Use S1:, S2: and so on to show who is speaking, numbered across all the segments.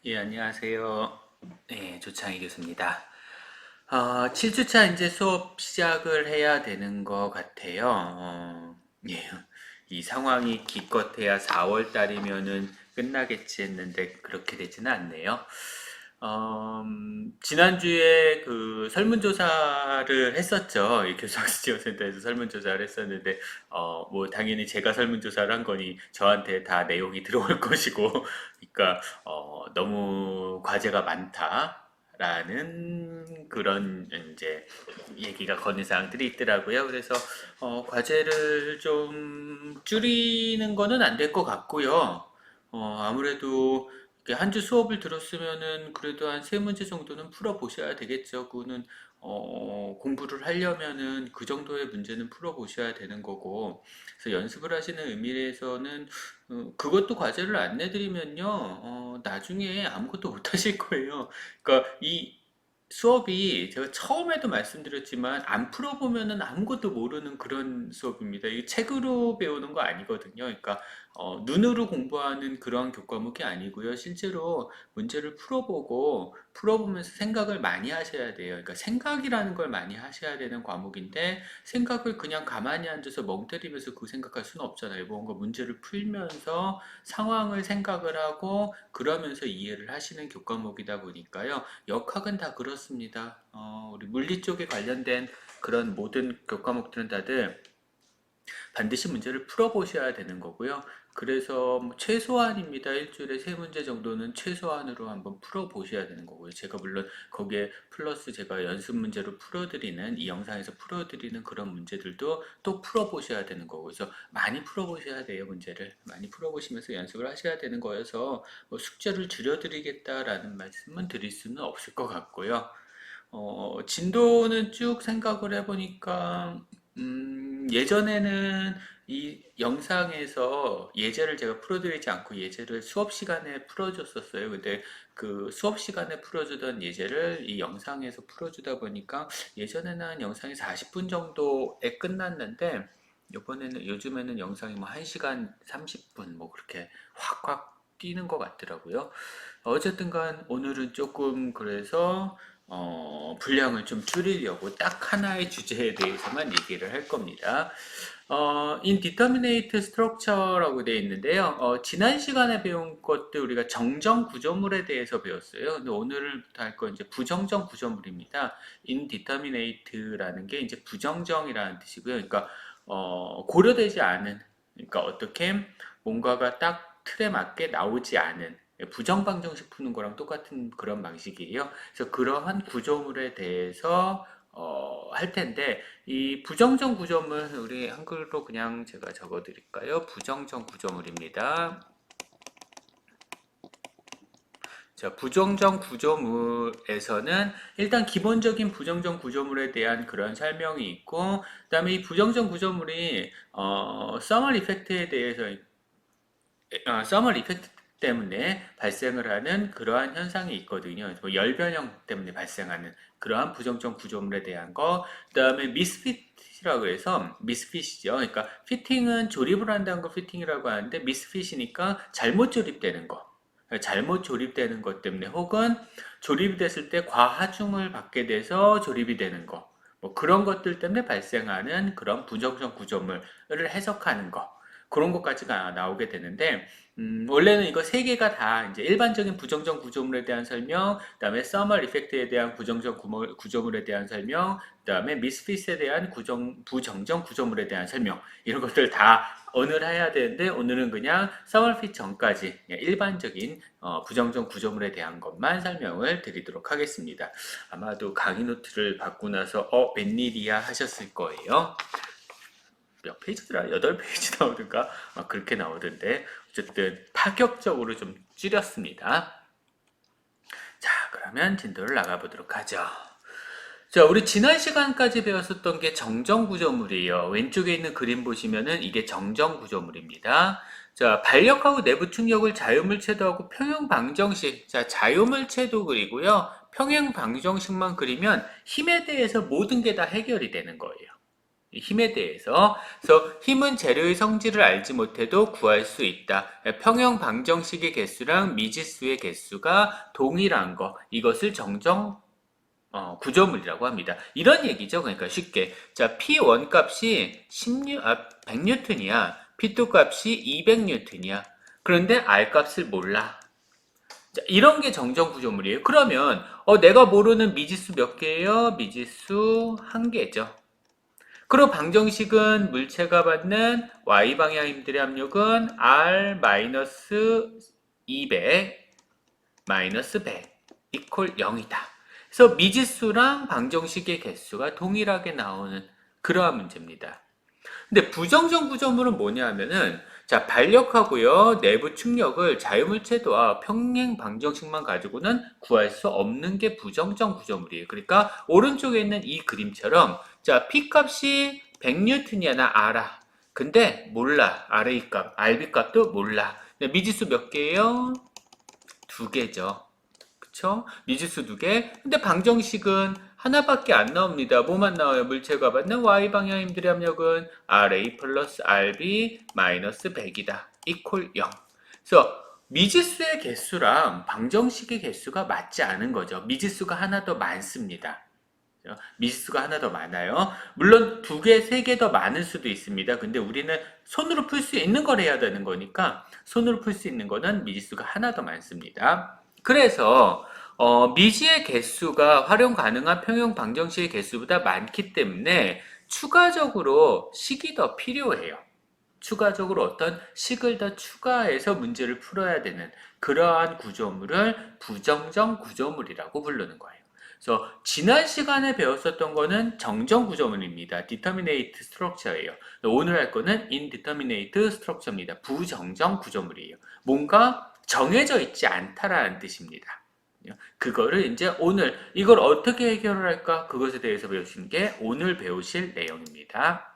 S1: 예, 안녕하세요. 네, 조창희 교수입니다. 7주차 이제 수업 시작을 해야 되는 것 같아요. 예, 이 상황이 기껏해야 4월 달이면은 끝나겠지 했는데 그렇게 되지는 않네요. 지난주에 그 설문조사를 했었죠. 이 교수학습 지원센터에서 설문조사를 했었는데, 뭐, 당연히 제가 설문조사를 한 거니 저한테 다 내용이 들어올 것이고, 그러니까, 너무 과제가 많다라는 그런 이제 얘기가 건의 사항들이 있더라고요. 그래서, 과제를 좀 줄이는 거는 안 될 것 같고요. 아무래도 한 주 수업을 들었으면은 그래도 한 세 문제 정도는 풀어 보셔야 되겠죠. 그거는 공부를 하려면은 그 정도의 문제는 풀어 보셔야 되는 거고. 그래서 연습을 하시는 의미에서는 그것도 과제를 안 내드리면요, 나중에 아무것도 못 하실 거예요. 그러니까 이 수업이 제가 처음에도 말씀드렸지만 안 풀어보면은 아무것도 모르는 그런 수업입니다. 이게 책으로 배우는 거 아니거든요. 그러니까 눈으로 공부하는 그런 교과목이 아니고요. 실제로 문제를 풀어보고 풀어보면서 생각을 많이 하셔야 돼요. 그러니까 생각이라는 걸 많이 하셔야 되는 과목인데 생각을 그냥 가만히 앉아서 멍 때리면서 그 생각할 수는 없잖아요. 뭔가 문제를 풀면서 상황을 생각을 하고 그러면서 이해를 하시는 교과목이다 보니까요. 역학은 다 그렇습니다. 우리 물리 쪽에 관련된 그런 모든 교과목들은 다들 반드시 문제를 풀어보셔야 되는 거고요. 그래서 뭐 최소한입니다. 일주일에 세 문제 정도는 최소한으로 한번 풀어보셔야 되는 거고요. 제가 물론 거기에 플러스 제가 연습 문제로 풀어드리는 이 영상에서 풀어드리는 그런 문제들도 또 풀어보셔야 되는 거고 그래서 많이 풀어보셔야 돼요. 문제를 많이 풀어보시면서 연습을 하셔야 되는 거여서 뭐 숙제를 줄여드리겠다라는 말씀은 드릴 수는 없을 것 같고요. 진도는 쭉 생각을 해보니까, 예전에는 이 영상에서 예제를 제가 풀어드리지 않고 예제를 수업 시간에 풀어줬었어요. 근데 그 수업 시간에 풀어주던 예제를 이 영상에서 풀어주다 보니까 예전에는 한 영상이 40분 정도에 끝났는데, 요즘에는 영상이 뭐 1시간 30분 뭐 그렇게 확확 뛰는 것 같더라고요. 어쨌든 간 오늘은 조금 그래서 분량을 좀 줄이려고 딱 하나의 주제에 대해서만 얘기를 할 겁니다. Indeterminate Structure라고 되어 있는데요. 지난 시간에 배운 것들 우리가 정정 구조물에 대해서 배웠어요. 근데 오늘부터 할 건 이제 부정정 구조물입니다. Indeterminate라는 게 이제 부정정이라는 뜻이고요. 그러니까 고려되지 않은, 그러니까 어떻게 뭔가가 딱 틀에 맞게 나오지 않은 부정방정식 푸는 거랑 똑같은 그런 방식이에요. 그래서 그러한 구조물에 대해서 할 텐데 이 부정정 구조물 우리 한글로 그냥 제가 적어 드릴까요? 부정정 구조물입니다. 자, 부정정 구조물에서는 일단 기본적인 부정정 구조물에 대한 그런 설명이 있고 그다음에 이 부정정 구조물이 서멀 이펙트에 대해서 서멀 이펙트 때문에 발생을 하는 그러한 현상이 있거든요. 뭐 열변형 때문에 발생하는 그러한 부정적 구조물에 대한 거. 그다음에 미스핏이라고 해서 미스핏이죠. 그러니까 피팅은 조립을 한다는 거 피팅이라고 하는데 미스핏이니까 잘못 조립되는 거. 잘못 조립되는 것 때문에 혹은 조립이 됐을 때 과하중을 받게 돼서 조립이 되는 거. 뭐 그런 것들 때문에 발생하는 그런 부정적 구조물을 해석하는 거. 그런 것까지가 나오게 되는데 원래는 이거 세 개가 다 이제 일반적인 부정적 구조물에 대한 설명, 그다음에 서멀 이펙트에 대한 부정적 구조물에 대한 설명, 그다음에 미스핏에 대한 부정적 구조물에 대한 설명 이런 것들 다 오늘 해야 되는데 오늘은 그냥 서멀 핏 전까지 일반적인 부정적 구조물에 대한 것만 설명을 드리도록 하겠습니다. 아마도 강의 노트를 받고 나서 웬일이야 하셨을 거예요. 몇 페이지더라? 8페이지 나오던가? 그렇게 나오던데 어쨌든 파격적으로 좀 줄였습니다. 자, 그러면 진도를 나가보도록 하죠. 자, 우리 지난 시간까지 배웠었던 게 정정구조물이에요. 왼쪽에 있는 그림 보시면은 이게 정정구조물입니다. 자, 반력하고 내부 충격을 자유물체도하고 평형방정식. 자, 자유물체도 그리고요. 평형방정식만 그리면 힘에 대해서 모든 게 다 해결이 되는 거예요. 힘에 대해서. 그래서 힘은 재료의 성질을 알지 못해도 구할 수 있다. 평형 방정식의 개수랑 미지수의 개수가 동일한 거. 이것을 정정 구조물이라고 합니다. 이런 얘기죠. 그러니까 쉽게. 자, P1 값이 100뉴턴이야. P2 값이 200뉴턴이야. 그런데 R 값을 몰라. 자, 이런 게 정정 구조물이에요. 그러면 내가 모르는 미지수 몇 개예요? 미지수 한 개죠. 그리고 방정식은 물체가 받는 y방향 힘들의 압력은 R-200 100 이퀄 0이다. 그래서 미지수랑 방정식의 개수가 동일하게 나오는 그러한 문제입니다. 근데 부정정 구조물은 뭐냐 하면은 자, 반력하고요, 내부 충력을 자유물체도와 평행 방정식만 가지고는 구할 수 없는 게 부정정 구조물이에요. 그러니까 오른쪽에 있는 이 그림처럼 자, P 값이 100뉴턴이야 나 알아. 근데 몰라. RA 값, RB 값도 몰라. 미지수 몇 개예요? 두 개죠. 그쵸? 미지수 두 개. 근데 방정식은 하나밖에 안 나옵니다. 뭐만 나와요? 물체가 받는 y방향 힘들의 압력은 RA 플러스 RB 마이너스 100이다. 이퀄 0. 그래서 미지수의 개수랑 방정식의 개수가 맞지 않은 거죠. 미지수가 하나 더 많습니다. 미지수가 하나 더 많아요. 물론 두 개, 세 개 더 많을 수도 있습니다. 근데 우리는 손으로 풀 수 있는 걸 해야 되는 거니까 손으로 풀 수 있는 거는 미지수가 하나 더 많습니다. 그래서 미지의 개수가 활용 가능한 평형 방정식의 개수보다 많기 때문에 추가적으로 식이 더 필요해요. 추가적으로 어떤 식을 더 추가해서 문제를 풀어야 되는 그러한 구조물을 부정정 구조물이라고 부르는 거예요. 그래서 지난 시간에 배웠었던 거는 정정 구조물입니다. determinate structure예요. 오늘 할 거는 indeterminate structure입니다. 부정정 구조물이에요. 뭔가 정해져 있지 않다라는 뜻입니다. 그거를 이제 오늘 이걸 어떻게 해결을 할까? 그것에 대해서 배우시는 게 오늘 배우실 내용입니다.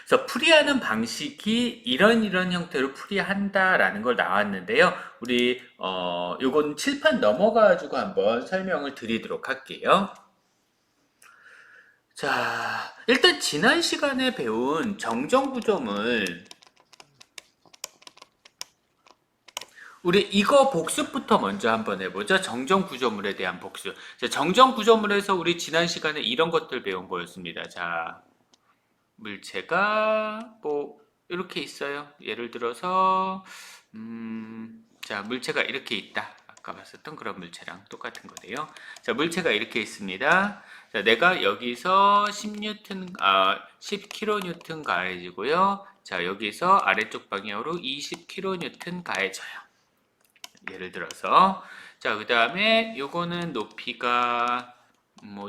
S1: 그래서 풀이하는 방식이 이런 형태로 풀이한다라는 걸 나왔는데요. 우리 요건 칠판 넘어가지고 한번 설명을 드리도록 할게요. 자, 일단 지난 시간에 배운 정정구조물 우리 이거 복습부터 먼저 한번 해보죠. 정정구조물에 대한 복습. 자, 정정구조물에서 우리 지난 시간에 이런 것들 배운 거였습니다. 자, 물체가 뭐 이렇게 있어요. 예를 들어서 자, 물체가 이렇게 있다. 아까 봤었던 그런 물체랑 똑같은 거네요. 자, 물체가 이렇게 있습니다. 자, 내가 여기서 10kN 가해지고요. 자, 여기서 아래쪽 방향으로 20kN 가해져요. 예를 들어서 자, 그 다음에 요거는 높이가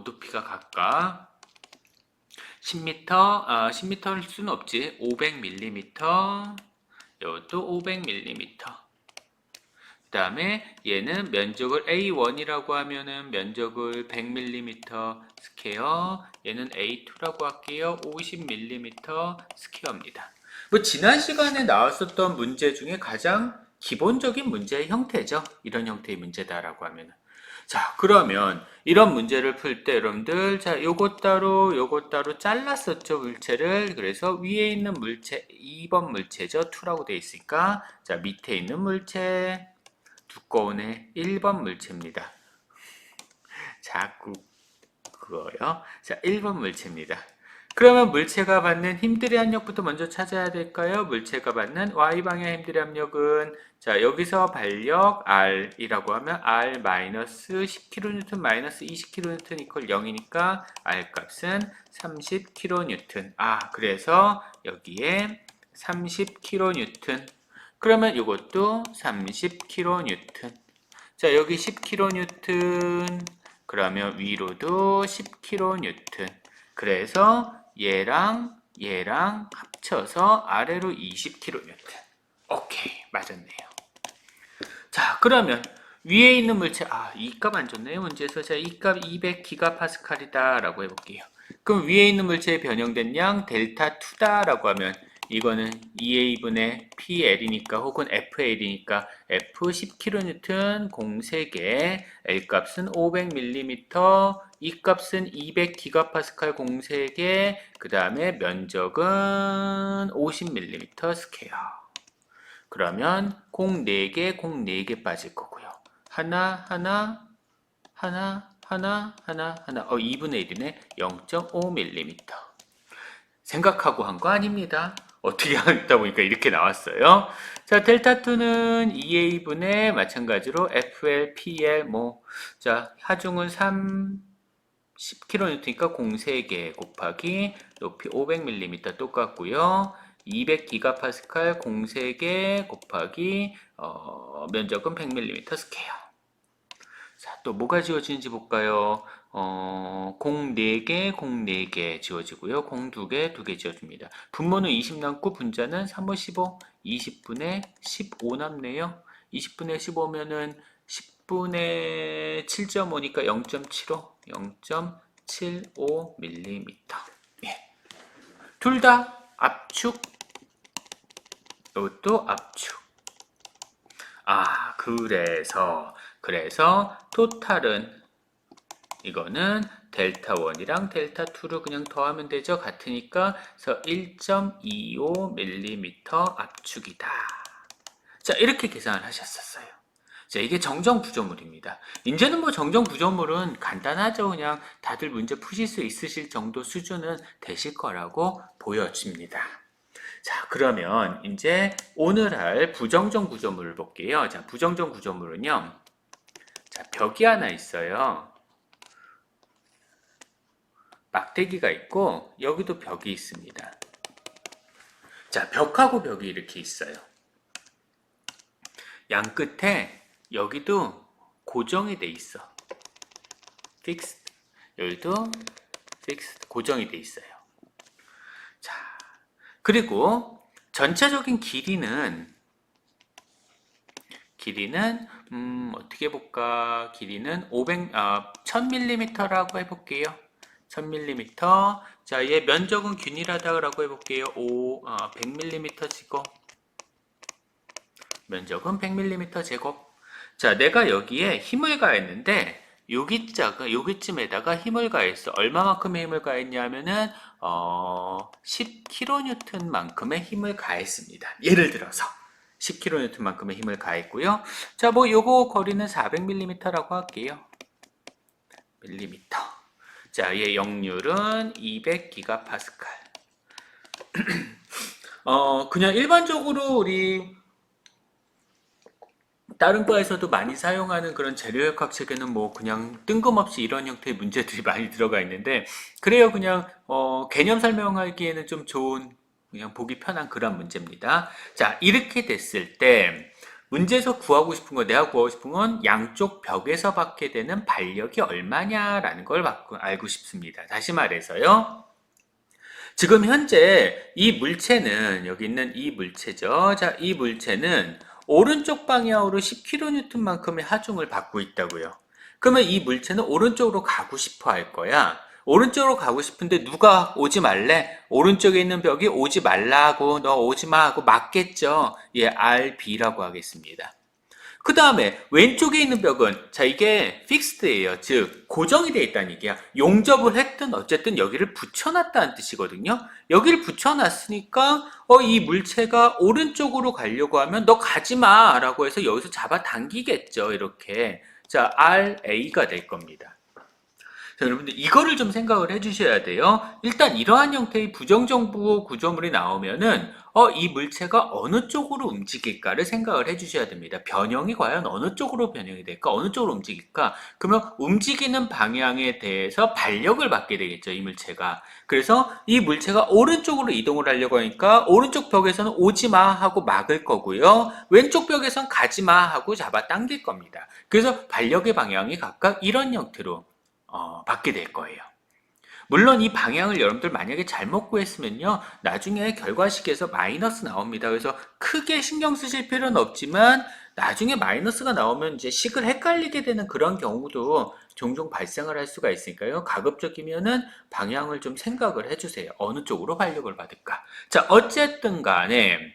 S1: 높이가 각각 10m, 10m일 수는 없지. 500mm, 이것도 500mm. 그 다음에 얘는 면적을 A1이라고 하면은 면적을 100mm 스퀘어, 얘는 A2라고 할게요. 50mm 스퀘어입니다. 뭐 지난 시간에 나왔었던 문제 중에 가장 기본적인 문제의 형태죠. 이런 형태의 문제다라고 하면은. 자, 그러면 이런 문제를 풀 때 여러분들 자, 요것 따로 잘랐었죠, 물체를. 그래서 위에 있는 물체 2번 물체죠. 2라고 되어 있으니까 자, 밑에 있는 물체 두꺼운 애 1번 물체입니다. 자꾸 그거요. 자, 1번 물체입니다. 그러면 물체가 받는 힘들의 압력부터 먼저 찾아야 될까요? 물체가 받는 y방향 힘들의 압력은 자, 여기서 반력 R이라고 하면 R-10kN 마이너스 20kN 이퀄 0이니까 R 값은 30kN. 그래서 여기에 30kN. 그러면 이것도 30kN. 자, 여기 10kN. 그러면 위로도 10kN. 그래서 얘랑 합쳐서 아래로 20kN. 오케이, 맞았네요. 자, 그러면 위에 있는 물체, 이 값 안 줬네요, 문제에서. 자, 이 값 200기가파스칼이다 라고 해볼게요. 그럼 위에 있는 물체의 변형된 양 델타 2다 라고 하면 이거는 EA분의 PL이니까 혹은 FL이니까 F 10kN 공 3개, L 값은 500mm, E 값은 200GPa 공 3개, 그 다음에 면적은 50mm 스퀘어. 그러면 공 4개, 공 4개 빠질 거고요. 하나, 하나, 하나, 하나, 하나, 하나. 2분의 1이네. 0.5mm. 생각하고 한 거 아닙니다. 어떻게 하다 보니까 이렇게 나왔어요. 자, 델타2는 2A분의 마찬가지로 FL, PL, 자, 하중은 10kN이니까 공 3개 곱하기 높이 500mm 똑같고요. 200GPa 공 3개 곱하기 면적은 100mm 스퀘어. 자, 또 뭐가 지워지는지 볼까요? 공 4개, 공 4개 지워지고요. 공 2개, 2개 지워집니다. 분모는 20 남고 분자는 3호 15, 20분의 15 남네요. 20분의 15면은 10분의 7.5니까 0.75, 0.75mm. 예. 둘 다 압축, 이것도 압축. 그래서 토탈은 이거는 델타 1이랑 델타 2를 그냥 더하면 되죠. 같으니까 그래서 1.25mm 압축이다. 자, 이렇게 계산을 하셨었어요. 자, 이게 정정 부조물입니다. 이제는 정정 부조물은 간단하죠. 그냥 다들 문제 푸실 수 있으실 정도 수준은 되실 거라고 보여집니다. 자, 그러면 이제 오늘 할 부정정 구조물을 볼게요. 자, 부정정 구조물은요. 자, 벽이 하나 있어요. 막대기가 있고 여기도 벽이 있습니다. 자, 벽하고 벽이 이렇게 있어요. 양 끝에 여기도 고정이 돼 있어. fixed. 여기도 fixed. 고정이 돼 있어요. 자, 그리고 전체적인 길이는 어떻게 볼까? 길이는 1000mm라고 해볼게요. 1000mm. 자, 얘 면적은 균일하다고 해볼게요. 100mm 제곱. 면적은 100mm 제곱. 자, 내가 여기에 힘을 가했는데 여기쯤에다가 힘을 가했어. 얼마만큼의 힘을 가했냐면은 10kN만큼의 힘을 가했습니다. 예를 들어서 10kN만큼의 힘을 가했고요. 자, 요거 거리는 400mm라고 할게요. 밀리미터. 자, 얘 역률은 200GPa. 그냥 일반적으로 우리 다른 과에서도 많이 사용하는 그런 재료역학 책에는 그냥 뜬금없이 이런 형태의 문제들이 많이 들어가 있는데, 그래요. 그냥 개념 설명하기에는 좀 좋은, 그냥 보기 편한 그런 문제입니다. 자, 이렇게 됐을 때 문제에서 구하고 싶은 거, 내가 구하고 싶은 건 양쪽 벽에서 받게 되는 반력이 얼마냐라는 걸 알고 싶습니다. 다시 말해서요. 지금 현재 이 물체는, 여기 있는 이 물체죠. 자, 이 물체는 오른쪽 방향으로 10kN만큼의 하중을 받고 있다고요. 그러면 이 물체는 오른쪽으로 가고 싶어 할 거야. 오른쪽으로 가고 싶은데 누가 오지 말래? 오른쪽에 있는 벽이 오지 말라고, 너 오지 마 하고 막겠죠. 예, RB라고 하겠습니다. 그 다음에 왼쪽에 있는 벽은, 자, 이게 픽스드예요. 즉 고정이 되어 있다는 얘기야. 용접을 했든 어쨌든 여기를 붙여놨다는 뜻이거든요. 여기를 붙여놨으니까 이 물체가 오른쪽으로 가려고 하면 너 가지마 라고 해서 여기서 잡아당기겠죠. 이렇게. 자, RA가 될 겁니다. 자, 여러분들 이거를 좀 생각을 해주셔야 돼요. 일단 이러한 형태의 부정정부 구조물이 나오면은 이 물체가 어느 쪽으로 움직일까를 생각을 해주셔야 됩니다. 변형이 과연 어느 쪽으로 변형이 될까? 어느 쪽으로 움직일까? 그러면 움직이는 방향에 대해서 반력을 받게 되겠죠, 이 물체가. 그래서 이 물체가 오른쪽으로 이동을 하려고 하니까 오른쪽 벽에서는 오지마 하고 막을 거고요. 왼쪽 벽에서는 가지마 하고 잡아당길 겁니다. 그래서 반력의 방향이 각각 이런 형태로 받게 될 거예요. 물론 이 방향을 여러분들 만약에 잘못 구했으면요, 나중에 결과식에서 마이너스 나옵니다. 그래서 크게 신경 쓰실 필요는 없지만 나중에 마이너스가 나오면 이제 식을 헷갈리게 되는 그런 경우도 종종 발생을 할 수가 있으니까요. 가급적이면은 방향을 좀 생각을 해주세요. 어느 쪽으로 활력을 받을까? 자, 어쨌든 간에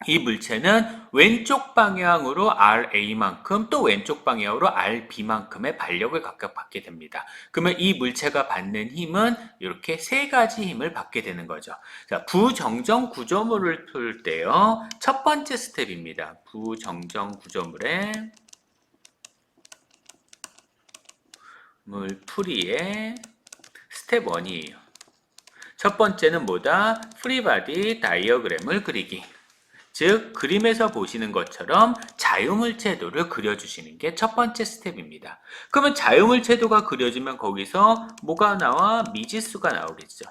S1: 이 물체는 왼쪽 방향으로 RA만큼 또 왼쪽 방향으로 RB만큼의 발력을 각각 받게 됩니다. 그러면 이 물체가 받는 힘은 이렇게 세 가지 힘을 받게 되는 거죠. 자, 부정정 구조물을 풀 때요. 첫 번째 스텝입니다. 부정정 구조물의 물풀이의 스텝 1이에요. 첫 번째는 뭐다? 프리바디 다이어그램을 그리기. 즉 그림에서 보시는 것처럼 자유물체도를 그려주시는 게 첫 번째 스텝입니다. 그러면 자유물체도가 그려지면 거기서 뭐가 나와? 미지수가 나오겠죠.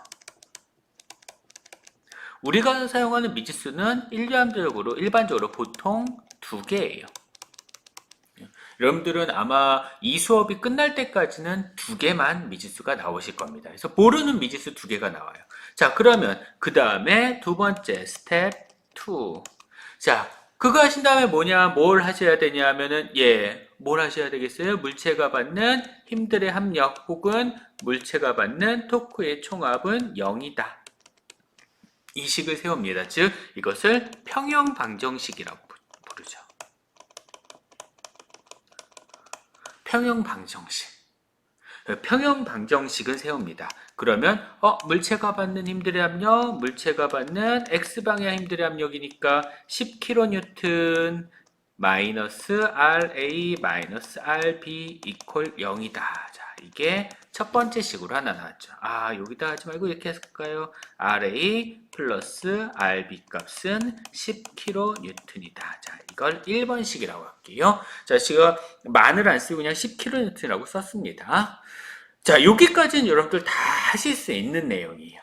S1: 우리가 사용하는 미지수는 일반적으로 보통 두 개예요. 여러분들은 아마 이 수업이 끝날 때까지는 두 개만 미지수가 나오실 겁니다. 그래서 모르는 미지수 두 개가 나와요. 자, 그러면 그 다음에 두 번째 스텝 2. 자, 그거 하신 다음에 뭘 하셔야 되냐 하면은, 뭘 하셔야 되겠어요? 물체가 받는 힘들의 합력 혹은 물체가 받는 토크의 총합은 0이다. 이 식을 세웁니다. 즉, 이것을 평형방정식이라고 부르죠. 평형방정식. 평형방정식을 세웁니다. 그러면 물체가 받는 힘들의 압력, 물체가 받는 x방향 힘들의 압력이니까 10kN 마이너스 RA 마이너스 RB 이퀄 0이다. 자, 이게 첫 번째 식으로 하나 나왔죠. 아, 여기다 하지 말고 이렇게 했을까요? RA 플러스 RB 값은 10kN이다. 자, 이걸 1번식이라고 할게요. 자, 제가 만을 안 쓰고 그냥 10kN이라고 썼습니다. 자, 여기까지는 여러분들 다 하실 수 있는 내용이에요.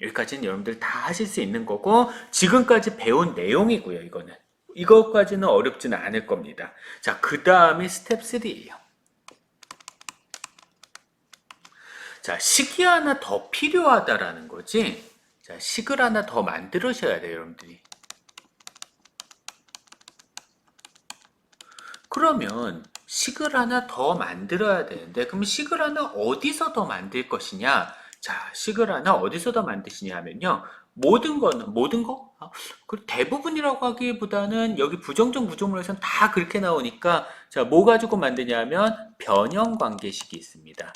S1: 여기까지는 여러분들 다 하실 수 있는 거고, 지금까지 배운 내용이고요, 이거는. 이것까지는 어렵지는 않을 겁니다. 자, 그 다음에 스텝 3예요. 자, 식이 하나 더 필요하다라는 거지. 자, 식을 하나 더 만들으셔야 돼요, 여러분들이. 그러면 식을 하나 더 만들어야 되는데, 그럼 식을 하나 어디서 더 만들 것이냐? 자, 식을 하나 어디서 더 만드시냐 하면요. 모든 거? 그 대부분이라고 하기보다는 여기 부정적 구조물에서는 다 그렇게 나오니까, 자, 뭐 가지고 만드냐 하면 변형 관계식이 있습니다.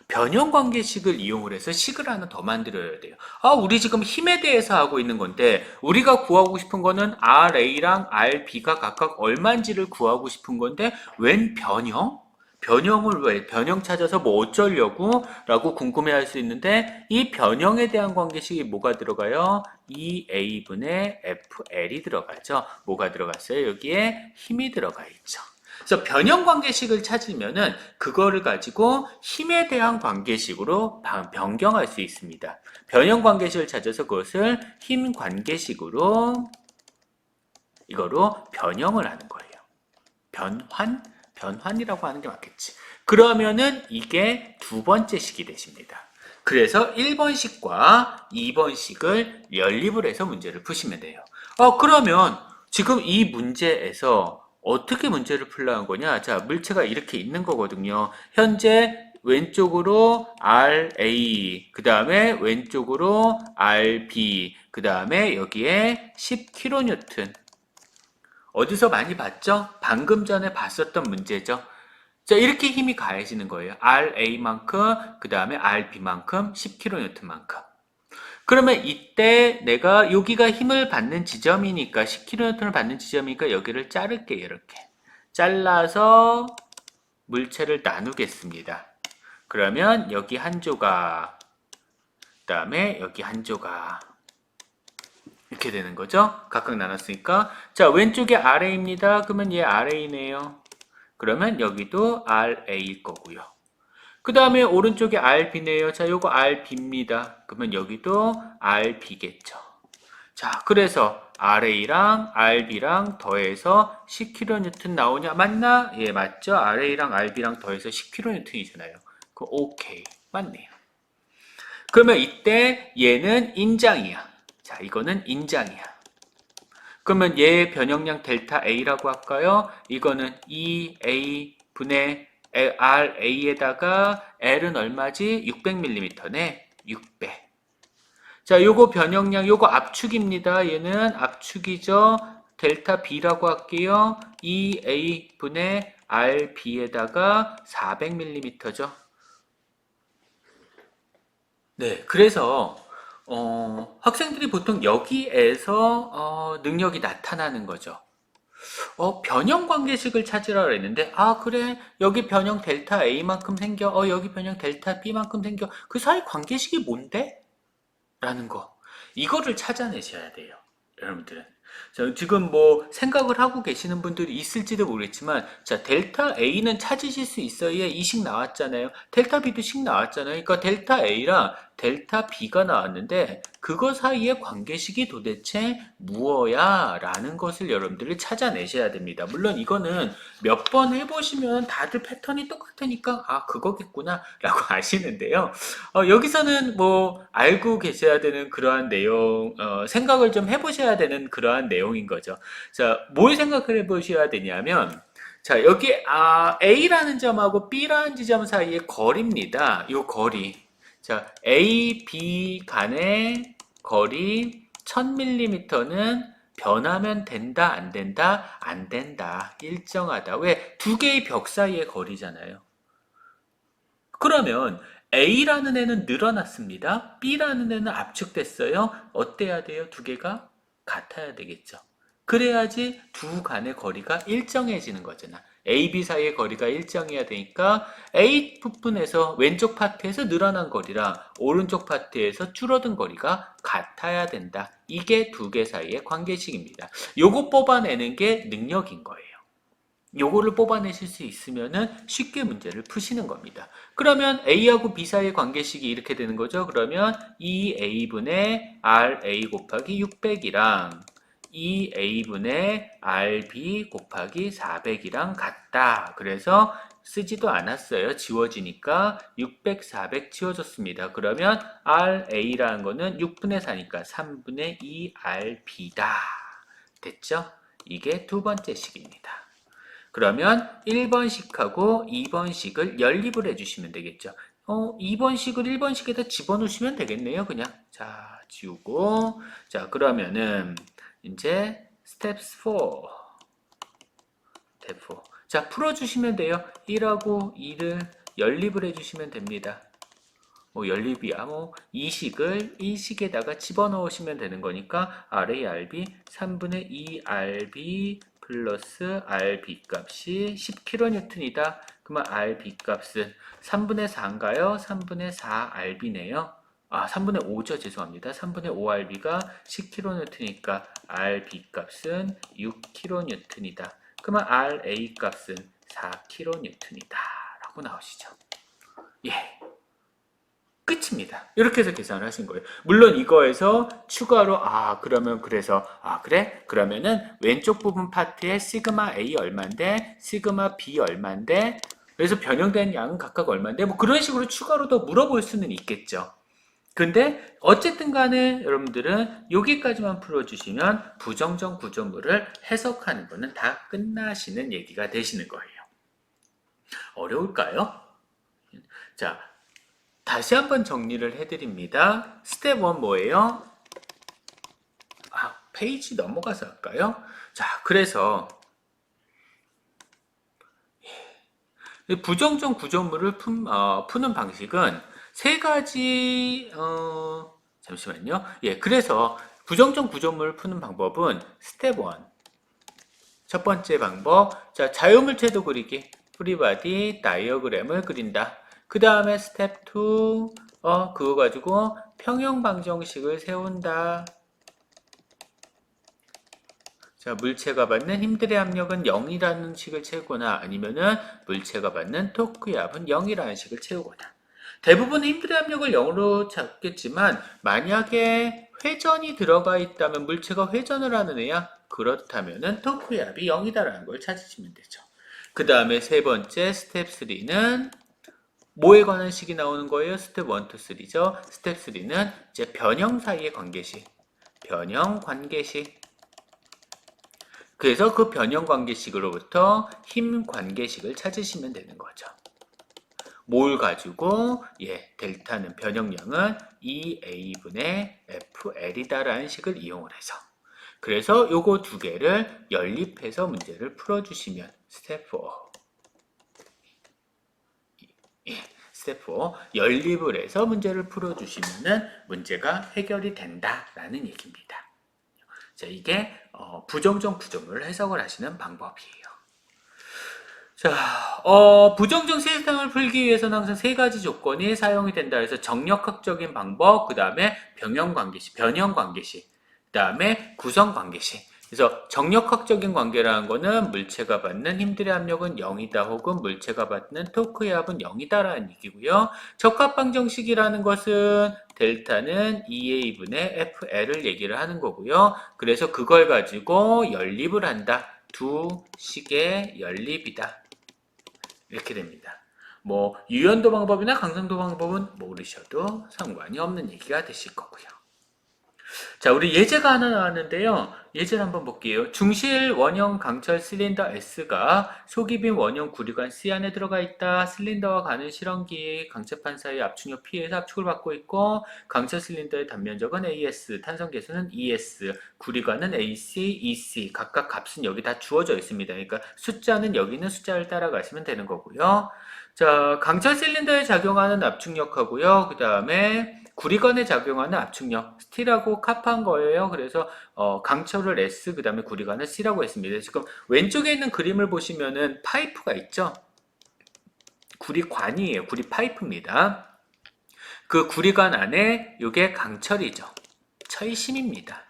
S1: 변형 관계식을 이용을 해서 식을 하나 더 만들어야 돼요. 우리 지금 힘에 대해서 하고 있는 건데, 우리가 구하고 싶은 거는 RA랑 RB가 각각 얼마인지를 구하고 싶은 건데, 웬 변형? 변형을 왜? 변형 찾아서 뭐 어쩌려고? 라고 궁금해 할 수 있는데, 이 변형에 대한 관계식이 뭐가 들어가요? 2A분의 FL이 들어가죠. 뭐가 들어갔어요? 여기에 힘이 들어가 있죠. 그래서 변형 관계식을 찾으면은 그거를 가지고 힘에 대한 관계식으로 변경할 수 있습니다. 변형 관계식을 찾아서 그것을 힘 관계식으로 이거로 변형을 하는 거예요. 변환이라고 하는 게 맞겠지. 그러면은 이게 두 번째 식이 되십니다. 그래서 1번식과 2번식을 연립을 해서 문제를 푸시면 돼요. 그러면 지금 이 문제에서 어떻게 문제를 풀려는 거냐? 자, 물체가 이렇게 있는 거거든요. 현재 왼쪽으로 RA, 그 다음에 왼쪽으로 RB, 그 다음에 여기에 10kN. 어디서 많이 봤죠? 방금 전에 봤었던 문제죠. 자, 이렇게 힘이 가해지는 거예요. RA만큼, 그 다음에 RB만큼, 10kN만큼. 그러면 이때 내가 여기가 힘을 받는 지점이니까 10kN을 받는 지점이니까 여기를 자를게요. 이렇게 잘라서 물체를 나누겠습니다. 그러면 여기 한 조각, 그 다음에 여기 한 조각 이렇게 되는 거죠. 각각 나눴으니까 자, 왼쪽에 RA입니다. 그러면 얘 RA네요. 그러면 여기도 RA일 거고요. 그 다음에 오른쪽에 RB네요. 자, 요거 RB입니다. 그러면 여기도 RB겠죠. 자, 그래서 RA랑 RB랑 더해서 10kN 나오냐? 맞나? 예, 맞죠? RA랑 RB랑 더해서 10kN이잖아요. 그 오케이. 맞네요. 그러면 이때 얘는 인장이야. 자, 이거는 인장이야. 그러면 얘 변형량 델타 A라고 할까요? 이거는 2A 분의 RA에다가 L은 얼마지? 600mm네. 600. 자, 요거 변형량, 요거 압축입니다. 얘는 압축이죠. 델타 B라고 할게요. 2A 분의 RB에다가 400mm죠. 네, 그래서 학생들이 보통 여기에서 능력이 나타나는 거죠. 변형 관계식을 찾으라 그랬는데, 아, 그래. 여기 변형 델타 A만큼 생겨. 여기 변형 델타 B만큼 생겨. 그 사이 관계식이 뭔데? 라는 거. 이거를 찾아내셔야 돼요. 여러분들은. 자, 지금 뭐 생각을 하고 계시는 분들이 있을지도 모르겠지만, 자, 델타 A는 찾으실 수 있어야 이 식 나왔잖아요. 델타 B도 식 나왔잖아요. 그러니까 델타 A랑 델타 B가 나왔는데, 그거 사이의 관계식이 도대체 무엇야? 라는 것을 여러분들이 찾아내셔야 됩니다. 물론 이거는 몇 번 해보시면 다들 패턴이 똑같으니까, 아, 그거겠구나. 라고 아시는데요. 여기서는 뭐 알고 계셔야 되는 그러한 내용, 생각을 좀 해보셔야 되는 그러한 내용인 거죠. 자, 뭘 생각을 해보셔야 되냐면, 자, 여기 A라는 점하고 B라는 지점 사이의 거리입니다. 이 거리. 자, A, B 간의 거리 1000mm는 변하면 된다, 안 된다? 안 된다. 일정하다. 왜? 두 개의 벽 사이의 거리잖아요. 그러면 A라는 애는 늘어났습니다. B라는 애는 압축됐어요. 어때야 돼요? 두 개가 같아야 되겠죠. 그래야지 두 간의 거리가 일정해지는 거잖아. A, B 사이의 거리가 일정해야 되니까 A 부분에서 왼쪽 파트에서 늘어난 거리랑 오른쪽 파트에서 줄어든 거리가 같아야 된다. 이게 두 개 사이의 관계식입니다. 요거 뽑아내는 게 능력인 거예요. 요거를 뽑아내실 수 있으면은 쉽게 문제를 푸시는 겁니다. 그러면 A하고 B 사이의 관계식이 이렇게 되는 거죠. 그러면 2A분의 RA 곱하기 600이랑 2A분의 RB 곱하기 400이랑 같다. 그래서 쓰지도 않았어요. 지워지니까 600, 400 지워졌습니다. 그러면 RA라는 거는 6분의 4니까 3분의 2 RB다. 됐죠? 이게 두 번째 식입니다. 그러면 1번식하고 2번식을 연립을 해주시면 되겠죠. 2번식을 1번식에다 집어넣으시면 되겠네요. 그냥. 자, 지우고. 자, 그러면은 이제 스텝 4. 스텝 4. 자, 풀어주시면 돼요. 1하고 2를 연립을 해주시면 됩니다. 뭐 연립이야. 뭐 2식을 1식에다가 집어넣으시면 되는 거니까 RARB 3분의 2RB 플러스 RB 값이 10kN이다. 그러면 RB 값은 3분의 4인가요? 3분의 4RB네요. 3분의 5죠. 죄송합니다. 3분의 5RB가 10kN이니까 RB 값은 6kN이다. 그러면 RA 값은 4kN이다. 라고 나오시죠. 예. 끝입니다. 이렇게 해서 계산을 하신 거예요. 물론 이거에서 추가로 그러면 그래서 그래? 그러면은 왼쪽 부분 파트에 시그마 A 얼만데 시그마 B 얼만데 그래서 변형된 양은 각각 얼만데 뭐 그런 식으로 추가로 더 물어볼 수는 있겠죠. 근데 어쨌든 간에 여러분들은 여기까지만 풀어주시면 부정정 구조물을 해석하는 거는 다 끝나시는 얘기가 되시는 거예요. 어려울까요? 자, 다시 한번 정리를 해드립니다. 스텝 1 뭐예요? 페이지 넘어가서 할까요? 자, 그래서 부정적 구조물을 푸는 방식은 세 가지 잠시만요. 그래서 부정적 구조물을 푸는 방법은 스텝 1. 첫 번째 방법, 자, 자유물체도 그리기, 프리바디 다이어그램을 그린다. 그 다음에 스텝 2, 그거 가지고 평형방정식을 세운다. 자, 물체가 받는 힘들의 압력은 0이라는 식을 채우거나 아니면은 물체가 받는 토크의 압은 0이라는 식을 채우거나. 대부분 힘들의 압력을 0으로 잡겠지만 만약에 회전이 들어가 있다면 물체가 회전을 하는 애야? 그렇다면은 토크의 압이 0이다라는 걸 찾으시면 되죠. 그 다음에 세 번째 스텝 3는 뭐에 관한 식이 나오는 거예요? 스텝 1, 2, 3죠. 스텝 3는 이제 변형 사이의 관계식. 변형 관계식. 그래서 그 변형 관계식으로부터 힘 관계식을 찾으시면 되는 거죠. 뭘 가지고 델타는 변형량은 2a분의 fl이다라는 식을 이용을 해서 그래서 요거 두 개를 연립해서 문제를 풀어주시면 스텝 4 스텝 4 연립을 해서 문제를 풀어주시면 문제가 해결이 된다라는 얘기입니다. 자, 이게 부정정 구조물을 해석을 하시는 방법이에요. 자, 부정정 세상을 풀기 위해서는 항상 세 가지 조건이 사용이 된다 해서 정력학적인 방법, 그 다음에 변형 관계식, 그 다음에 구성 관계식. 그래서 정력학적인 관계라는 거는 물체가 받는 힘들의 압력은 0이다 혹은 물체가 받는 토크의 합은 0이다라는 얘기고요. 적합방정식이라는 것은 델타는 2a분의 fl을 얘기를 하는 거고요. 그래서 그걸 가지고 연립을 한다. 두 식의 연립이다. 이렇게 됩니다. 뭐 유연도 방법이나 강성도 방법은 모르셔도 상관이 없는 얘기가 되실 거고요. 자, 우리 예제가 하나 나왔는데요. 예제를 한번 볼게요. 중실 원형 강철 실린더 S가 속이빈 원형 구리관 C 안에 들어가 있다. 실린더와 가는 실험기 강철판 사이 압축력 P에서 압축을 받고 있고 강철 실린더의 단면적은 AS, 탄성 계수는 ES, 구리관은 AC, EC 각각 값은 여기 다 주어져 있습니다. 그러니까 숫자는 여기 있는 숫자를 따라가시면 되는 거고요. 자, 강철 실린더에 작용하는 압축력하고요. 그 다음에 구리관에 작용하는 압축력, 스틸하고 카파한 거예요. 그래서 강철을 S, 그 다음에 구리관을 C라고 했습니다. 지금 왼쪽에 있는 그림을 보시면은 파이프가 있죠. 구리관이에요. 구리 파이프입니다. 그 구리관 안에 이게 강철이죠. 철심입니다.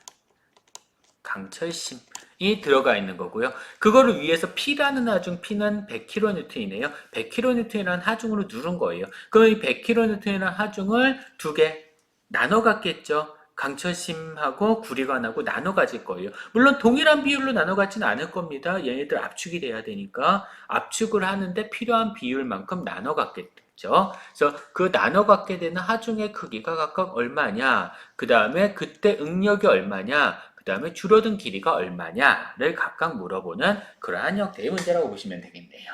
S1: 강철심이 들어가 있는 거고요. 그거를 위해서 P라는 하중, P는 100kN이네요. 100kN이라는 하중으로 누른 거예요. 그럼 이 100kN이라는 하중을 두 개 나눠 갖겠죠. 강철심하고 구리관하고 나눠 가질 거예요. 물론 동일한 비율로 나눠 갖지는 않을 겁니다. 얘네들 압축이 돼야 되니까 압축을 하는데 필요한 비율만큼 나눠 갖겠죠. 그래서 그 나눠 갖게 되는 하중의 크기가 각각 얼마냐, 그 다음에 그때 응력이 얼마냐, 그 다음에 줄어든 길이가 얼마냐를 각각 물어보는 그러한 형태의 문제라고 보시면 되겠네요.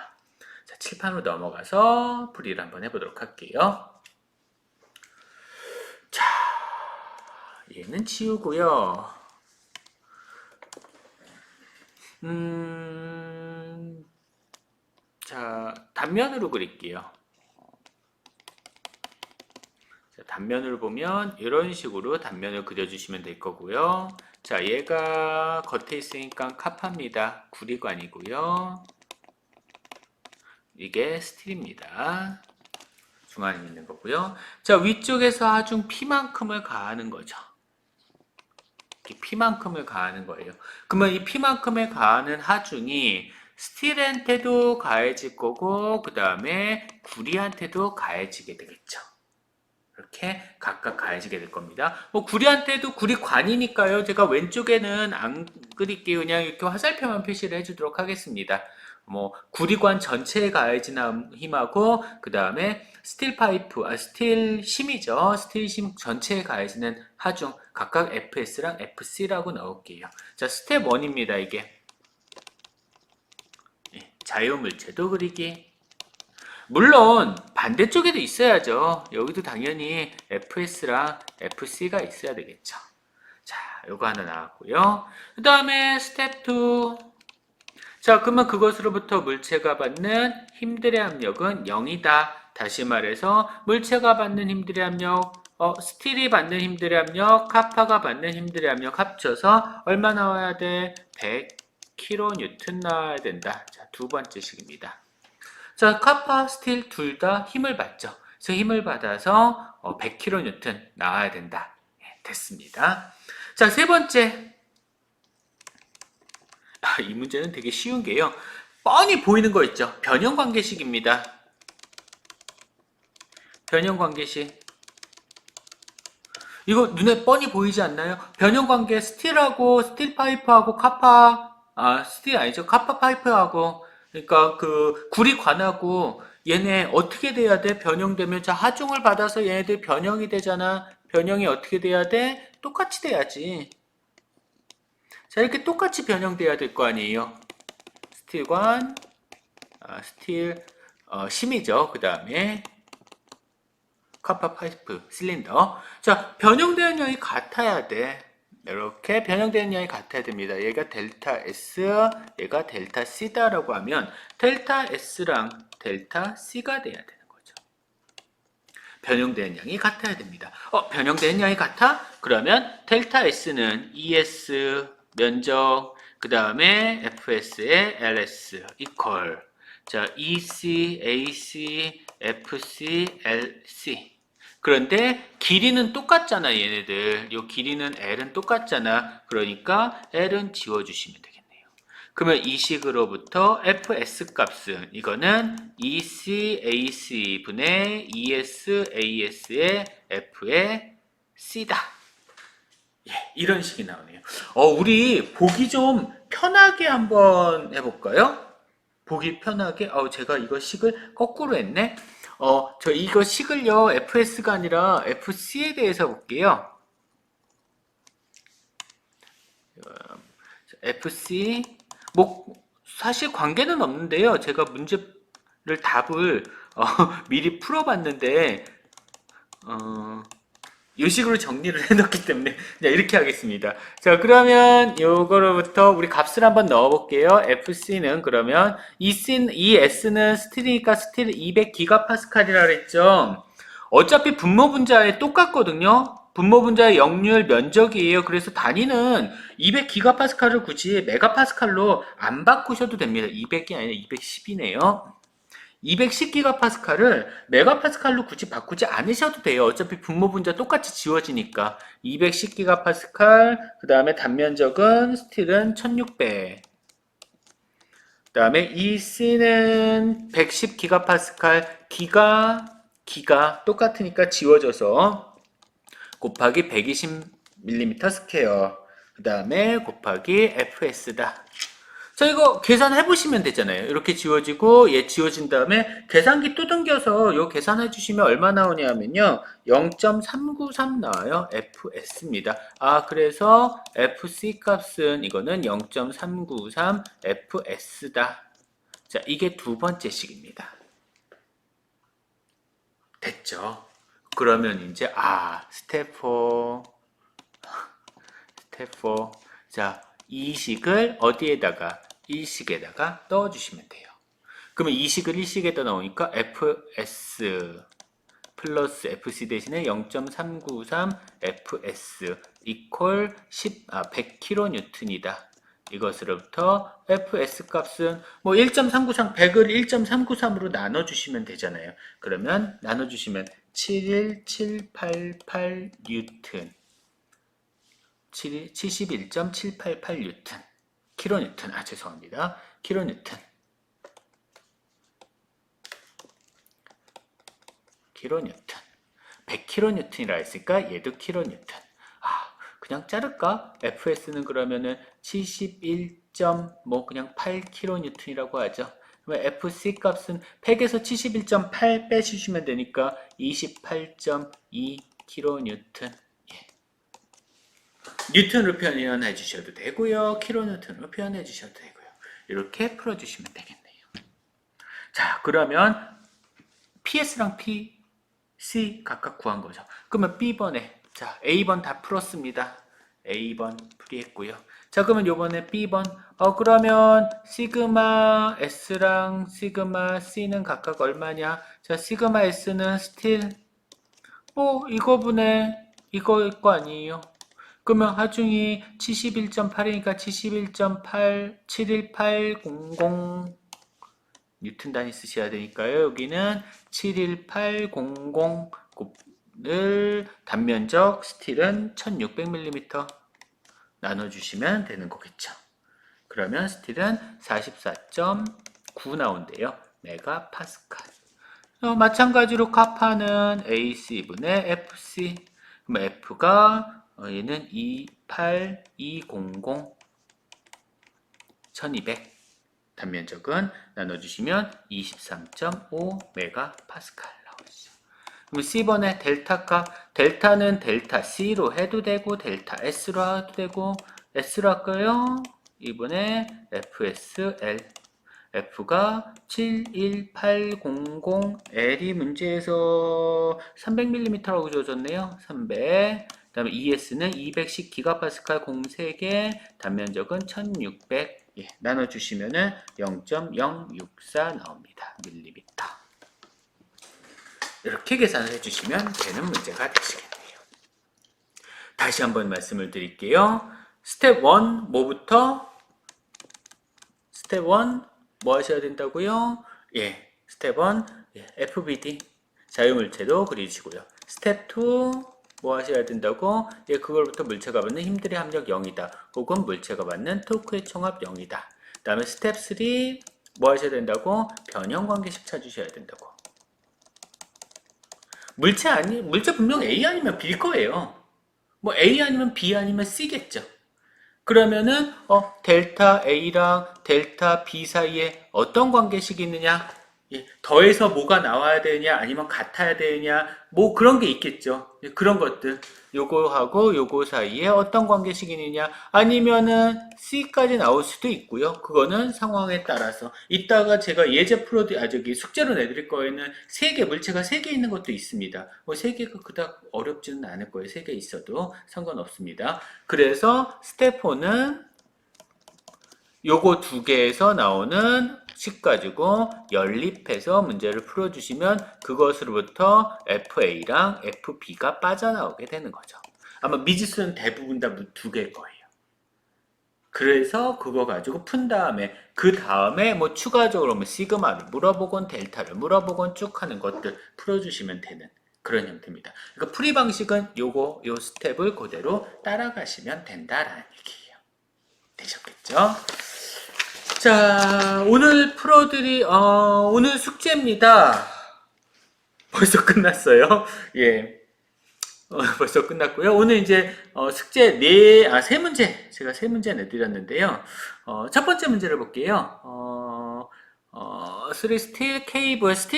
S1: 자, 칠판으로 넘어가서 풀이를 한번 해보도록 할게요. 자, 얘는 치우고요. 자, 단면으로 그릴게요. 자, 단면을 보면 이런 식으로 단면을 그려주시면 될 거고요. 자, 얘가 겉에 있으니까 카파입니다. 구리관이고요. 이게 스틸입니다. 중앙에 있는 거고요. 자, 위쪽에서 하중 P만큼을 가하는 거죠. 이렇게 P만큼을 가하는 거예요. 그러면 이 P만큼을 가하는 하중이 스틸한테도 가해질 거고 그 다음에 구리한테도 가해지게 되겠죠. 이렇게 각각 가해지게 될 겁니다. 뭐 구리한테도 구리관이니까요. 제가 왼쪽에는 안 그릴게요. 그냥 이렇게 화살표만 표시를 해주도록 하겠습니다. 뭐 구리관 전체에 가해지는 힘하고 그 다음에 스틸 파이프, 스틸 심이죠. 스틸 심 전체에 가해지는 하중 각각 FS랑 FC라고 넣을게요. 자, 스텝 1입니다. 이게 자유물체도 그리기. 물론 반대쪽에도 있어야죠. 여기도 당연히 FS랑 FC가 있어야 되겠죠. 자, 요거 하나 나왔고요. 그 다음에 스텝 2. 자, 그러면 그것으로부터 물체가 받는 힘들의 압력은 0이다. 다시 말해서 물체가 받는 힘들의 압력, 스틸이 받는 힘들의 압력, 카파가 받는 힘들의 압력 합쳐서 얼마 나와야 돼? 100kN 나와야 된다. 자, 두 번째 식입니다. 자, 카파, 스틸 둘 다 힘을 받죠. 그래서 힘을 받아서 100kN 나와야 된다. 됐습니다. 자, 세 번째. 이 문제는 되게 쉬운 게요. 뻔히 보이는 거 있죠. 변형관계식입니다. 변형관계식. 이거 눈에 뻔히 보이지 않나요? 변형관계 스틸하고 스틸 파이프하고 카파, 스틸 아니죠. 카파 파이프하고 그러니까 그 구리관하고 얘네 어떻게 돼야 돼? 변형되면 자 하중을 받아서 얘네들 변형이 되잖아. 변형이 어떻게 돼야 돼? 똑같이 돼야지. 자, 이렇게 똑같이 변형돼야 될 거 아니에요. 스틸관, 스틸, 심이죠. 그 다음에 카파 파이프 실린더. 자, 변형되는 양이 같아야 돼. 이렇게 변형되는 양이 같아야 됩니다. 얘가 델타 S, 얘가 델타 C다라고 하면 델타 S랑 델타 C가 돼야 되는 거죠. 변형되는 양이 같아야 됩니다. 변형되는 양이 같아? 그러면 델타 S는 ES 면적, 그 다음에 FS의 LS 이퀄. 자, EC, AC, FC, LC. 그런데 길이는 똑같잖아, 얘네들. 요 길이는 L은 똑같잖아. 그러니까 L은 지워주시면 되겠네요. 그러면 이 식으로부터 FS 값은 이거는 EC, AC 분의 ES, AS의 F의 C다. 예, 이런 식이 나오네요. 우리 보기 좀 편하게 한번 해볼까요? 보기 편하게. 제가 이거 식을 거꾸로 했네. 저 이거 식을요, FS가 아니라 FC에 대해서 볼게요. FC, 뭐, 사실 관계는 없는데요. 제가 문제를 답을, 미리 풀어봤는데, 이 식으로 정리를 해놓기 때문에 자, 이렇게 하겠습니다. 자, 그러면 요거로부터 우리 값을 한번 넣어볼게요. FC는 그러면 이 S는 스틸이니까 스틸 200기가파스칼이라 그랬죠. 어차피 분모 분자에 똑같거든요. 분모 분자의 역률 면적이에요. 그래서 단위는 200기가파스칼을 굳이 메가파스칼로 안 바꾸셔도 됩니다. 200이 아니라 210이네요. 210기가파스칼을 메가파스칼로 굳이 바꾸지 않으셔도 돼요. 어차피 분모 분자 똑같이 지워지니까. 210기가파스칼, 그 다음에 단면적은 스틸은 1600. 그 다음에 이 C는 110기가파스칼, 기가 똑같으니까 지워져서 곱하기 120mm 스퀘어. 그 다음에 곱하기 FS다. 자, 이거 계산해 보시면 되잖아요. 이렇게 지워지고 얘 지워진 다음에 계산기 또 당겨서 요 계산해 주시면 얼마 나오냐면요. 0.393 나와요. FS입니다. 그래서 FC 값은 이거는 0.393 FS다. 자, 이게 두 번째 식입니다. 됐죠? 그러면 이제 스텝 4. 자, 이 식을 어디에다가 이 식에다가 넣어주시면 돼요. 그러면 이 식을 이 식에다 넣으니까 FS 플러스 FC 대신에 0.393 FS 이퀄 100kN이다. 이것으로부터 FS 값은 뭐 1.393, 100을 1.393으로 나눠주시면 되잖아요. 그러면 나눠주시면 71788 뉴턴 71.788 뉴턴 킬로뉴턴, 죄송합니다. 킬로뉴턴 100kN이라 했으니까 얘도 킬로뉴턴. 그냥 자를까? FS는 그러면은 71. 그냥 8kN이라고 하죠. 그러면 FC 값은 100에서 71.8 빼주시면 되니까 28.2kN. 뉴턴으로 표현해 주셔도 되고요. 킬로뉴턴으로 표현해 주셔도 되고요. 이렇게 풀어주시면 되겠네요. 자, 그러면 PS랑 PC 각각 구한 거죠. 그러면 B번에 자, A번 다 풀었습니다. A번 풀이했고요. 자, 그러면 요번에 B번 그러면 시그마 S랑 시그마 C는 각각 얼마냐? 자, 시그마 S는 스틸 이거분의 이거일 거 아니에요? 그러면 하중이 71.8이니까 71.8 71800 뉴턴 단위 쓰셔야 되니까요. 여기는 71800을 단면적 스틸은 1600mm 나눠주시면 되는 거겠죠. 그러면 스틸은 44.9 나온대요. 메가파스칼. 마찬가지로 카파는 AC분의 FC. 그럼 F가 얘는 28200 1200 단면적은 나눠주시면 23.5 메가파스칼 나오죠. 그럼 C번의 델타 값, 델타는 델타 C로 해도 되고 델타 S로 해도 되고 S로 할까요? 이번에 FSL. F가 71800L이 문제에서 300mm라고 주어졌네요. 300. 그 다음에 ES는 210GPa 공 3개, 단면적은 1600. 예, 나눠주시면은 0.064 나옵니다. 밀리미터. 이렇게 계산을 해주시면 되는 문제가 되시겠네요. 다시 한번 말씀을 드릴게요. 스텝 1 뭐부터? 스텝 1 뭐 하셔야 된다고요? 예, 스텝 1 예, FBD 자유물체로 그리시고요. 스텝 2 뭐 하셔야 된다고? 예, 그걸부터 물체가 받는 힘들의 합력 0이다. 혹은 물체가 받는 토크의 총합 0이다. 그 다음에 스텝 3 뭐 하셔야 된다고? 변형 관계식 찾으셔야 된다고. 물체 분명 A 아니면 B일 거예요. 뭐 A 아니면 B 아니면 C겠죠. 그러면은 델타 A랑 델타 B 사이에 어떤 관계식이 있느냐? 예, 더해서 뭐가 나와야 되냐? 아니면 같아야 되냐? 뭐 그런 게 있겠죠. 예, 그런 것들. 요거하고 요거 사이에 어떤 관계식이 있느냐? 아니면은 C까지 나올 수도 있고요. 그거는 상황에 따라서. 이따가 제가 예제 숙제로 내드릴 거에는 물체가 세 개 있는 것도 있습니다. 뭐 세 개가 그닥 어렵지는 않을 거예요. 세 개 있어도 상관없습니다. 그래서 스텝 4는 요거 두 개에서 나오는 식 가지고 연립해서 문제를 풀어주시면 그것으로부터 FA랑 FB가 빠져나오게 되는 거죠. 아마 미지수는 대부분 다 두 개일 거예요. 그래서 그거 가지고 푼 다음에 그 다음에 뭐 추가적으로 뭐 시그마를 물어보건 델타를 물어보건 쭉 하는 것들 풀어주시면 되는 그런 형태입니다. 그러니까 풀이 방식은 요 스텝을 그대로 따라가시면 된다라는 얘기예요. 되셨겠죠? 자, 오늘 오늘 숙제입니다. 벌써 끝났어요. 예. 벌써 끝났고요. 오늘 이제 숙제 세 문제 제가 세 문제 내드렸는데요. 첫 번째 문제를 볼게요. 3 스틸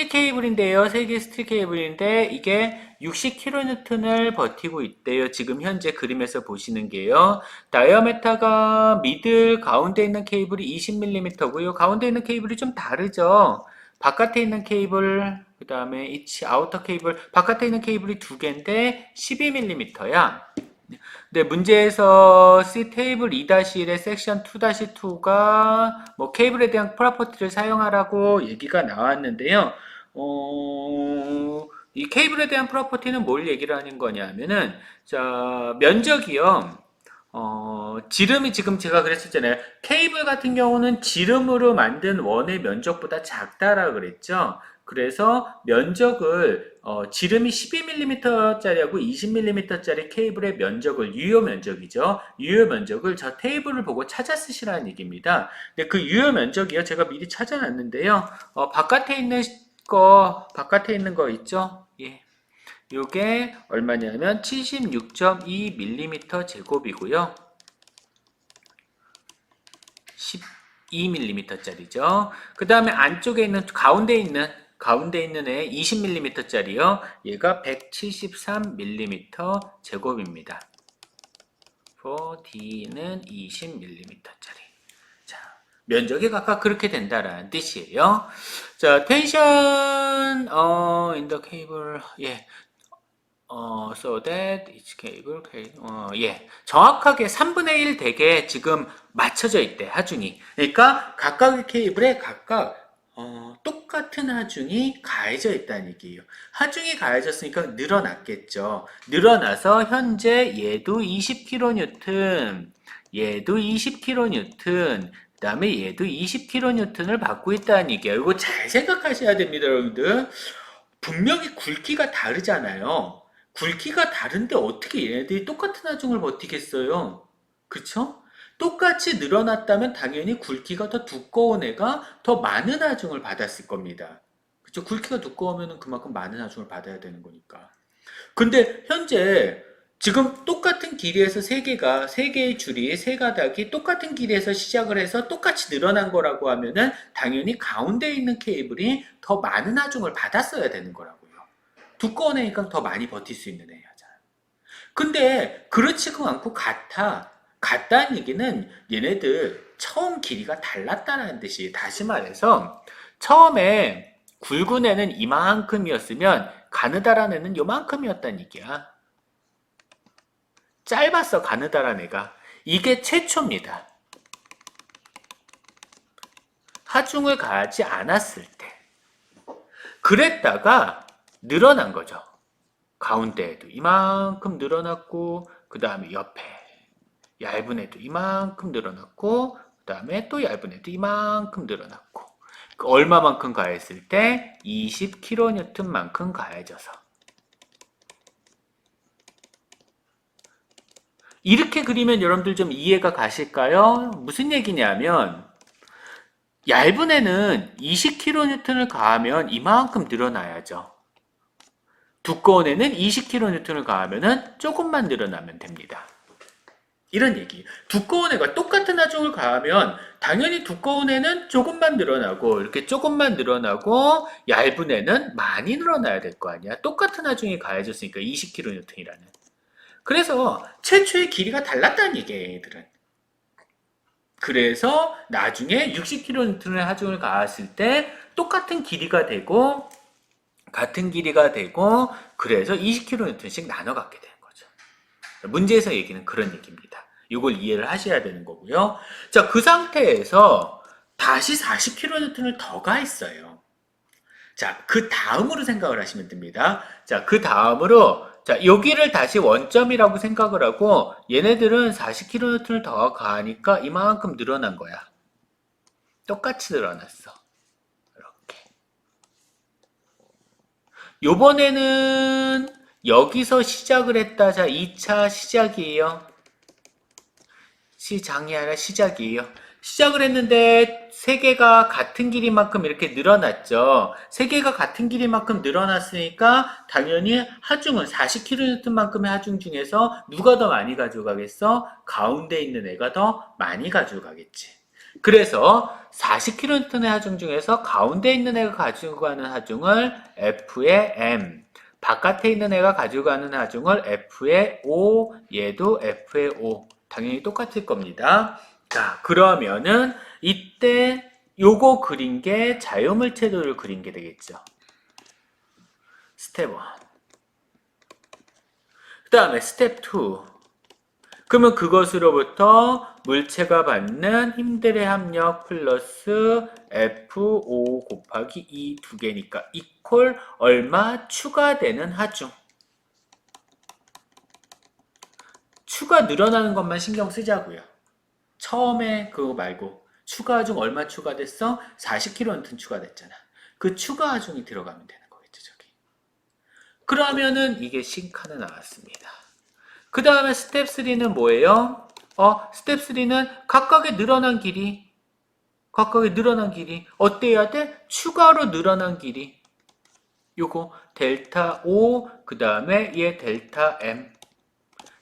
S1: 케이블인데요. 세 개 스틸 케이블인데 이게 60kN을 버티고 있대요. 지금 현재 그림에서 보시는 게요. 다이아메타가 미들 가운데 있는 케이블이 20mm고요. 가운데 있는 케이블이 좀 다르죠. 바깥에 있는 케이블, 그 다음에 아우터 케이블, 바깥에 있는 케이블이 두 개인데 12mm야. 근데 문제에서 C 테이블 2-1의 섹션 2-2가 뭐 케이블에 대한 프로퍼티를 사용하라고 얘기가 나왔는데요. 이 케이블에 대한 프로퍼티는 뭘 얘기를 하는 거냐면은 자, 면적이요. 지름이 지금 제가 그랬었잖아요. 케이블 같은 경우는 지름으로 만든 원의 면적보다 작다라 그랬죠. 그래서 면적을 지름이 12mm짜리하고 20mm짜리 케이블의 면적을 유효 면적이죠. 유효 면적을 저 테이블을 보고 찾아 쓰시라는 얘기입니다. 근데 그 유효 면적이요. 제가 미리 찾아놨는데요. 바깥에 있는 거 있죠? 예. 요게 얼마냐면 76.2mm 제곱이고요. 12mm짜리죠. 그 다음에 안쪽에 있는 가운데 있는 애 20mm짜리요. 얘가 173mm 제곱입니다. D는 20mm짜리. 자, 면적이 각각 그렇게 된다라는 뜻이에요. 자, 텐션 in the cable 예. so that each cable 예. 정확하게 3분의 1 되게 지금 맞춰져 있대, 하중이. 그러니까 각각의 케이블에 각각 똑같은 하중이 가해져 있다는 얘기예요. 하중이 가해졌으니까 늘어났겠죠. 늘어나서 현재 얘도 20kN, 얘도 20kN, 그 다음에 얘도 20kN을 받고 있다는 얘기예요. 이거 잘 생각하셔야 됩니다, 여러분들. 분명히 굵기가 다르잖아요. 굵기가 다른데 어떻게 얘네들이 똑같은 하중을 버티겠어요? 그쵸? 똑같이 늘어났다면 당연히 굵기가 더 두꺼운 애가 더 많은 하중을 받았을 겁니다. 그쵸? 굵기가 두꺼우면 그만큼 많은 하중을 받아야 되는 거니까. 근데 현재 지금 똑같은 길이에서 세 개의 줄이, 세 가닥이 똑같은 길이에서 시작을 해서 똑같이 늘어난 거라고 하면은 당연히 가운데 있는 케이블이 더 많은 하중을 받았어야 되는 거라고요. 두꺼운 애니까 더 많이 버틸 수 있는 애잖아. 근데 그렇지가 않고 같아. 같다는 얘기는 얘네들 처음 길이가 달랐다는 뜻이 다시 말해서 처음에 굵은 애는 이만큼이었으면 가느다란 애는 요만큼이었다는 얘기야. 짧았어 가느다란 애가. 이게 최초입니다. 하중을 가하지 않았을 때. 그랬다가 늘어난 거죠. 가운데에도 이만큼 늘어났고 그 다음에 옆에 얇은 애도 이만큼 늘어났고 그 다음에 또 얇은 애도 이만큼 늘어났고 얼마만큼 가했을 때 20kN만큼 가해져서 이렇게 그리면 여러분들 좀 이해가 가실까요? 무슨 얘기냐면 얇은 애는 20kN을 가하면 이만큼 늘어나야죠. 두꺼운 애는 20kN을 가하면 조금만 늘어나면 됩니다. 이런 얘기. 두꺼운 애가 똑같은 하중을 가하면 당연히 두꺼운 애는 조금만 늘어나고 이렇게 조금만 늘어나고 얇은 애는 많이 늘어나야 될 거 아니야. 똑같은 하중이 가해졌으니까 20kN이라는. 그래서 최초의 길이가 달랐다는 얘기예요, 얘들은. 그래서 나중에 60kN의 하중을 가했을 때 똑같은 길이가 되고 같은 길이가 되고 그래서 20kN씩 나눠 갖게 되는 거죠. 문제에서 얘기는 그런 얘기입니다. 이걸 이해를 하셔야 되는 거고요. 자, 그 상태에서 다시 40kN을 더 가했어요. 자, 그 다음으로 생각을 하시면 됩니다. 자, 그 다음으로 자, 여기를 다시 원점이라고 생각을 하고 얘네들은 40kN를 더 가하니까 이만큼 늘어난 거야. 똑같이 늘어났어. 이렇게. 요번에는 여기서 시작을 했다. 자, 2차 시작이에요. 시장이 아니라 시작이에요. 시작을 했는데 세 개가 같은 길이만큼 이렇게 늘어났죠. 세 개가 같은 길이만큼 늘어났으니까 당연히 하중은 40kN만큼의 하중 중에서 누가 더 많이 가져가겠어? 가운데 있는 애가 더 많이 가져가겠지. 그래서 40kN의 하중 중에서 가운데 있는 애가 가지고 가는 하중을 F의 M, 바깥에 있는 애가 가지고 가는 하중을 F의 O, 얘도 F의 O. 당연히 똑같을 겁니다. 자, 그러면은 이때 요거 그린 게 자유물체도를 그린 게 되겠죠. 스텝 1. 그 다음에 스텝 2. 그러면 그것으로부터 물체가 받는 힘들의 합력 플러스 FO 곱하기 2 두 개니까 이퀄 얼마 추가되는 하중. 추가 늘어나는 것만 신경 쓰자고요. 처음에 그거 말고 추가 하중 얼마 추가됐어? 40kN 추가됐잖아. 그 추가 하중이 들어가면 되는 거겠죠, 저기. 그러면은 이게 싱카는 나왔습니다. 그 다음에 스텝 3는 뭐예요? 스텝 3는 각각의 늘어난 길이 어때야 돼? 추가로 늘어난 길이 요거 델타 O 그 다음에 얘 델타 M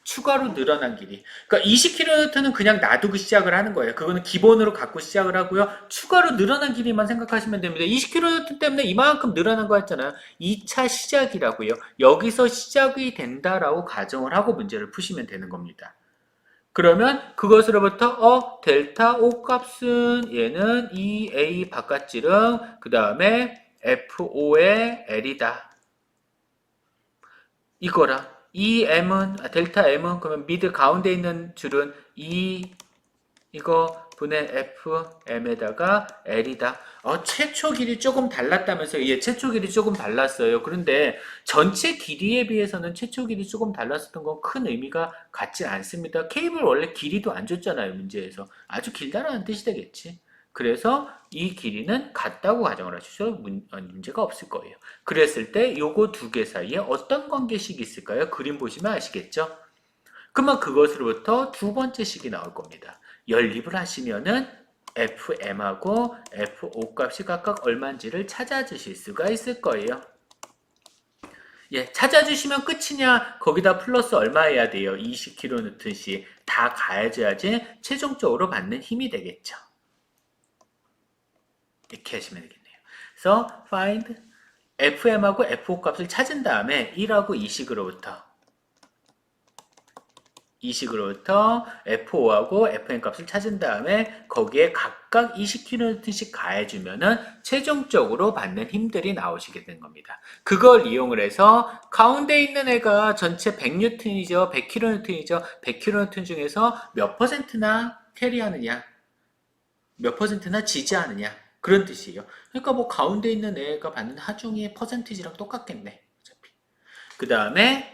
S1: 추가로 늘어난 길이. 그러니까 20kN는 그냥 놔두고 시작을 하는 거예요. 그거는 기본으로 갖고 시작을 하고요. 추가로 늘어난 길이만 생각하시면 됩니다. 20kN 때문에 이만큼 늘어난 거였잖아요. 2차 시작이라고요. 여기서 시작이 된다라고 가정을 하고 문제를 푸시면 되는 겁니다. 그러면 그것으로부터 델타 O 값은 얘는 2A 바깥지름 그 다음에 FO의 L이다. 이거랑 이 M은 델타 M은 그러면 미드 가운데 있는 줄은 이거 분의 FM에다가 L이다. 최초 길이 조금 달랐다면서요. 예, 최초 길이 조금 달랐어요. 그런데 전체 길이에 비해서는 최초 길이 조금 달랐었던 건 큰 의미가 갖지 않습니다. 케이블 원래 길이도 안 줬잖아요. 문제에서. 아주 길다라는 뜻이 되겠지. 그래서 이 길이는 같다고 가정을 하셔도 문제가 없을 거예요. 그랬을 때 요거 두 개 사이에 어떤 관계식이 있을까요? 그림 보시면 아시겠죠? 그러면 그것으로부터 두 번째 식이 나올 겁니다. 연립을 하시면은 FM하고 FO 값이 각각 얼마인지를 찾아주실 수가 있을 거예요. 예, 찾아주시면 끝이냐? 거기다 플러스 얼마 해야 돼요? 20kN씩 다 가해줘야지 최종적으로 받는 힘이 되겠죠. 이렇게 하시면 되겠네요. 그래서 find FM하고 FO 값을 찾은 다음에 1하고 2식으로부터 이 식으로부터 F5하고 Fn 값을 찾은 다음에 거기에 각각 20kN씩 가해주면은 최종적으로 받는 힘들이 나오시게 된 겁니다. 그걸 이용을 해서 가운데 있는 애가 전체 100N이죠. 100kN이죠. 100kN 중에서 몇 퍼센트나 캐리하느냐, 몇 퍼센트나 지지하느냐 그런 뜻이에요. 그러니까 뭐 가운데 있는 애가 받는 하중의 퍼센티지랑 똑같겠네. 어차피. 그 다음에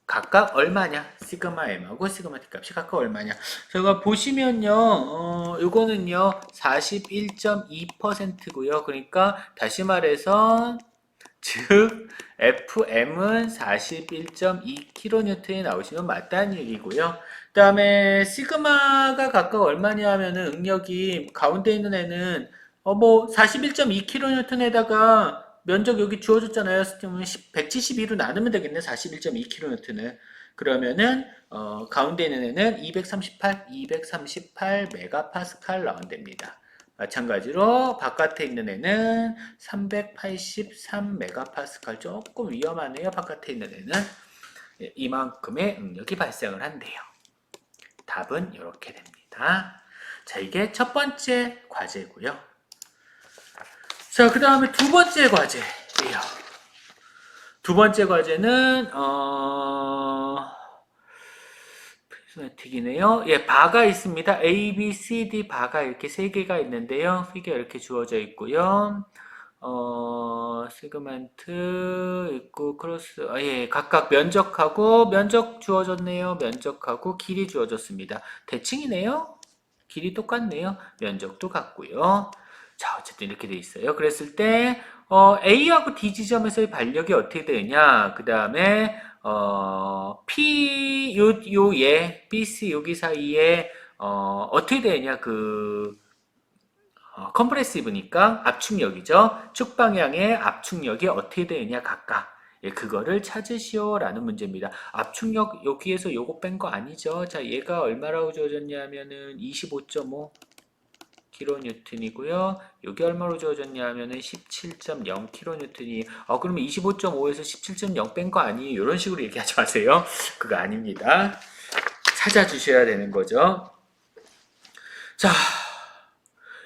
S1: 각각 얼마냐? 시그마 M하고 시그마 T 값이 각각 얼마냐? 제가 보시면요, 요거는요, 41.2%고요. 그러니까 다시 말해서 즉 FM은 41.2kN이 나오시면 맞다는 얘기고요. 그 다음에 시그마가 각각 얼마냐 하면은 응력이 가운데 있는 애는 뭐 41.2kN에다가 면적 여기 주어졌잖아요. 172로 나누면 되겠네. 41.2kN는. 그러면은 가운데 있는 애는 238 메가파스칼 나온답니다. 마찬가지로 바깥에 있는 애는 383 메가파스칼, 조금 위험하네요. 바깥에 있는 애는 이만큼의 응력이 발생을 한대요. 답은 이렇게 됩니다. 자, 이게 첫 번째 과제고요. 자, 그 다음에 두 번째 과제예요. 두 번째 과제는 프리즈매틱이네요. 예, 바가 있습니다. A, B, C, D 바가 이렇게 세 개가 있는데요. 피겨 이렇게 주어져 있고요. 세그멘트 있고 크로스, 예, 각각 면적하고 면적 주어졌네요. 면적하고 길이 주어졌습니다. 대칭이네요. 길이 똑같네요. 면적도 같고요. 자, 어쨌든 이렇게 돼 있어요. 그랬을 때 A하고 D 지점에서의 반력이 어떻게 되느냐? 그 다음에 P 요에 BC 여기 사이에 어떻게 되느냐? 컴프레시브니까 압축력이죠. 축 방향의 압축력이 어떻게 되느냐 각각. 예, 그거를 찾으시오라는 문제입니다. 압축력 여기에서 요거 뺀 거 아니죠? 자, 얘가 얼마라고 주어졌냐면은 25.5 kN이고요. 여기 얼마로 주어졌냐 하면은 17.0 kN. 그러면 25.5에서 17.0 뺀 거 아니에요? 이런 식으로 얘기하지 마세요. 그거 아닙니다. 찾아주셔야 되는 거죠. 자,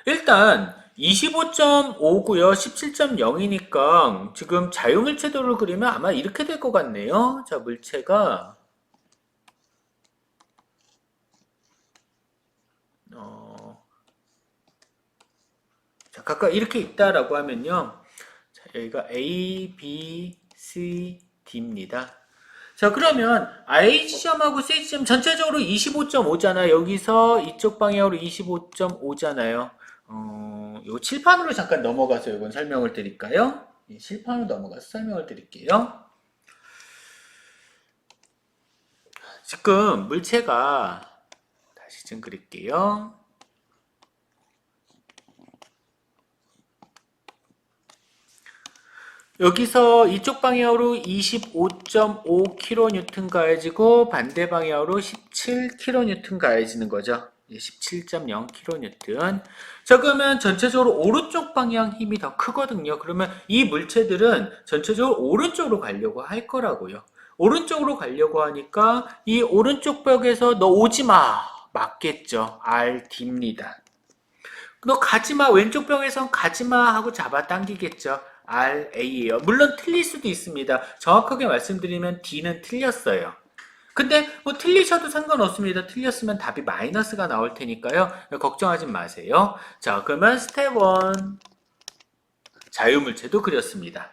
S1: 일단 25.5고요. 17.0이니까 지금 자유물체도를 그리면 아마 이렇게 될 것 같네요. 자, 물체가 자, 각각 이렇게 있다라고 하면요. 자, 여기가 A, B, C, D입니다. 자, 그러면 I 지점하고 C 지점 전체적으로 25.5잖아요. 여기서 이쪽 방향으로 25.5잖아요. 요 칠판으로 잠깐 넘어가서 이건 설명을 드릴까요? 예, 칠판으로 넘어가서 설명을 드릴게요. 지금 물체가 다시 좀 그릴게요. 여기서 이쪽 방향으로 25.5kN 가해지고 반대 방향으로 17kN 가해지는 거죠. 17.0kN. 자, 그러면 전체적으로 오른쪽 방향 힘이 더 크거든요. 그러면 이 물체들은 전체적으로 오른쪽으로 가려고 할 거라고요. 오른쪽으로 가려고 하니까 이 오른쪽 벽에서 너 오지 마. 맞겠죠. RD입니다. 너 가지마, 왼쪽 벽에선 가지마 하고 잡아당기겠죠. RA예요. 물론 틀릴 수도 있습니다. 정확하게 말씀드리면 D는 틀렸어요. 근데 뭐 틀리셔도 상관없습니다. 틀렸으면 답이 마이너스가 나올 테니까요. 걱정하지 마세요. 자, 그러면 스텝 1 자유물체도 그렸습니다.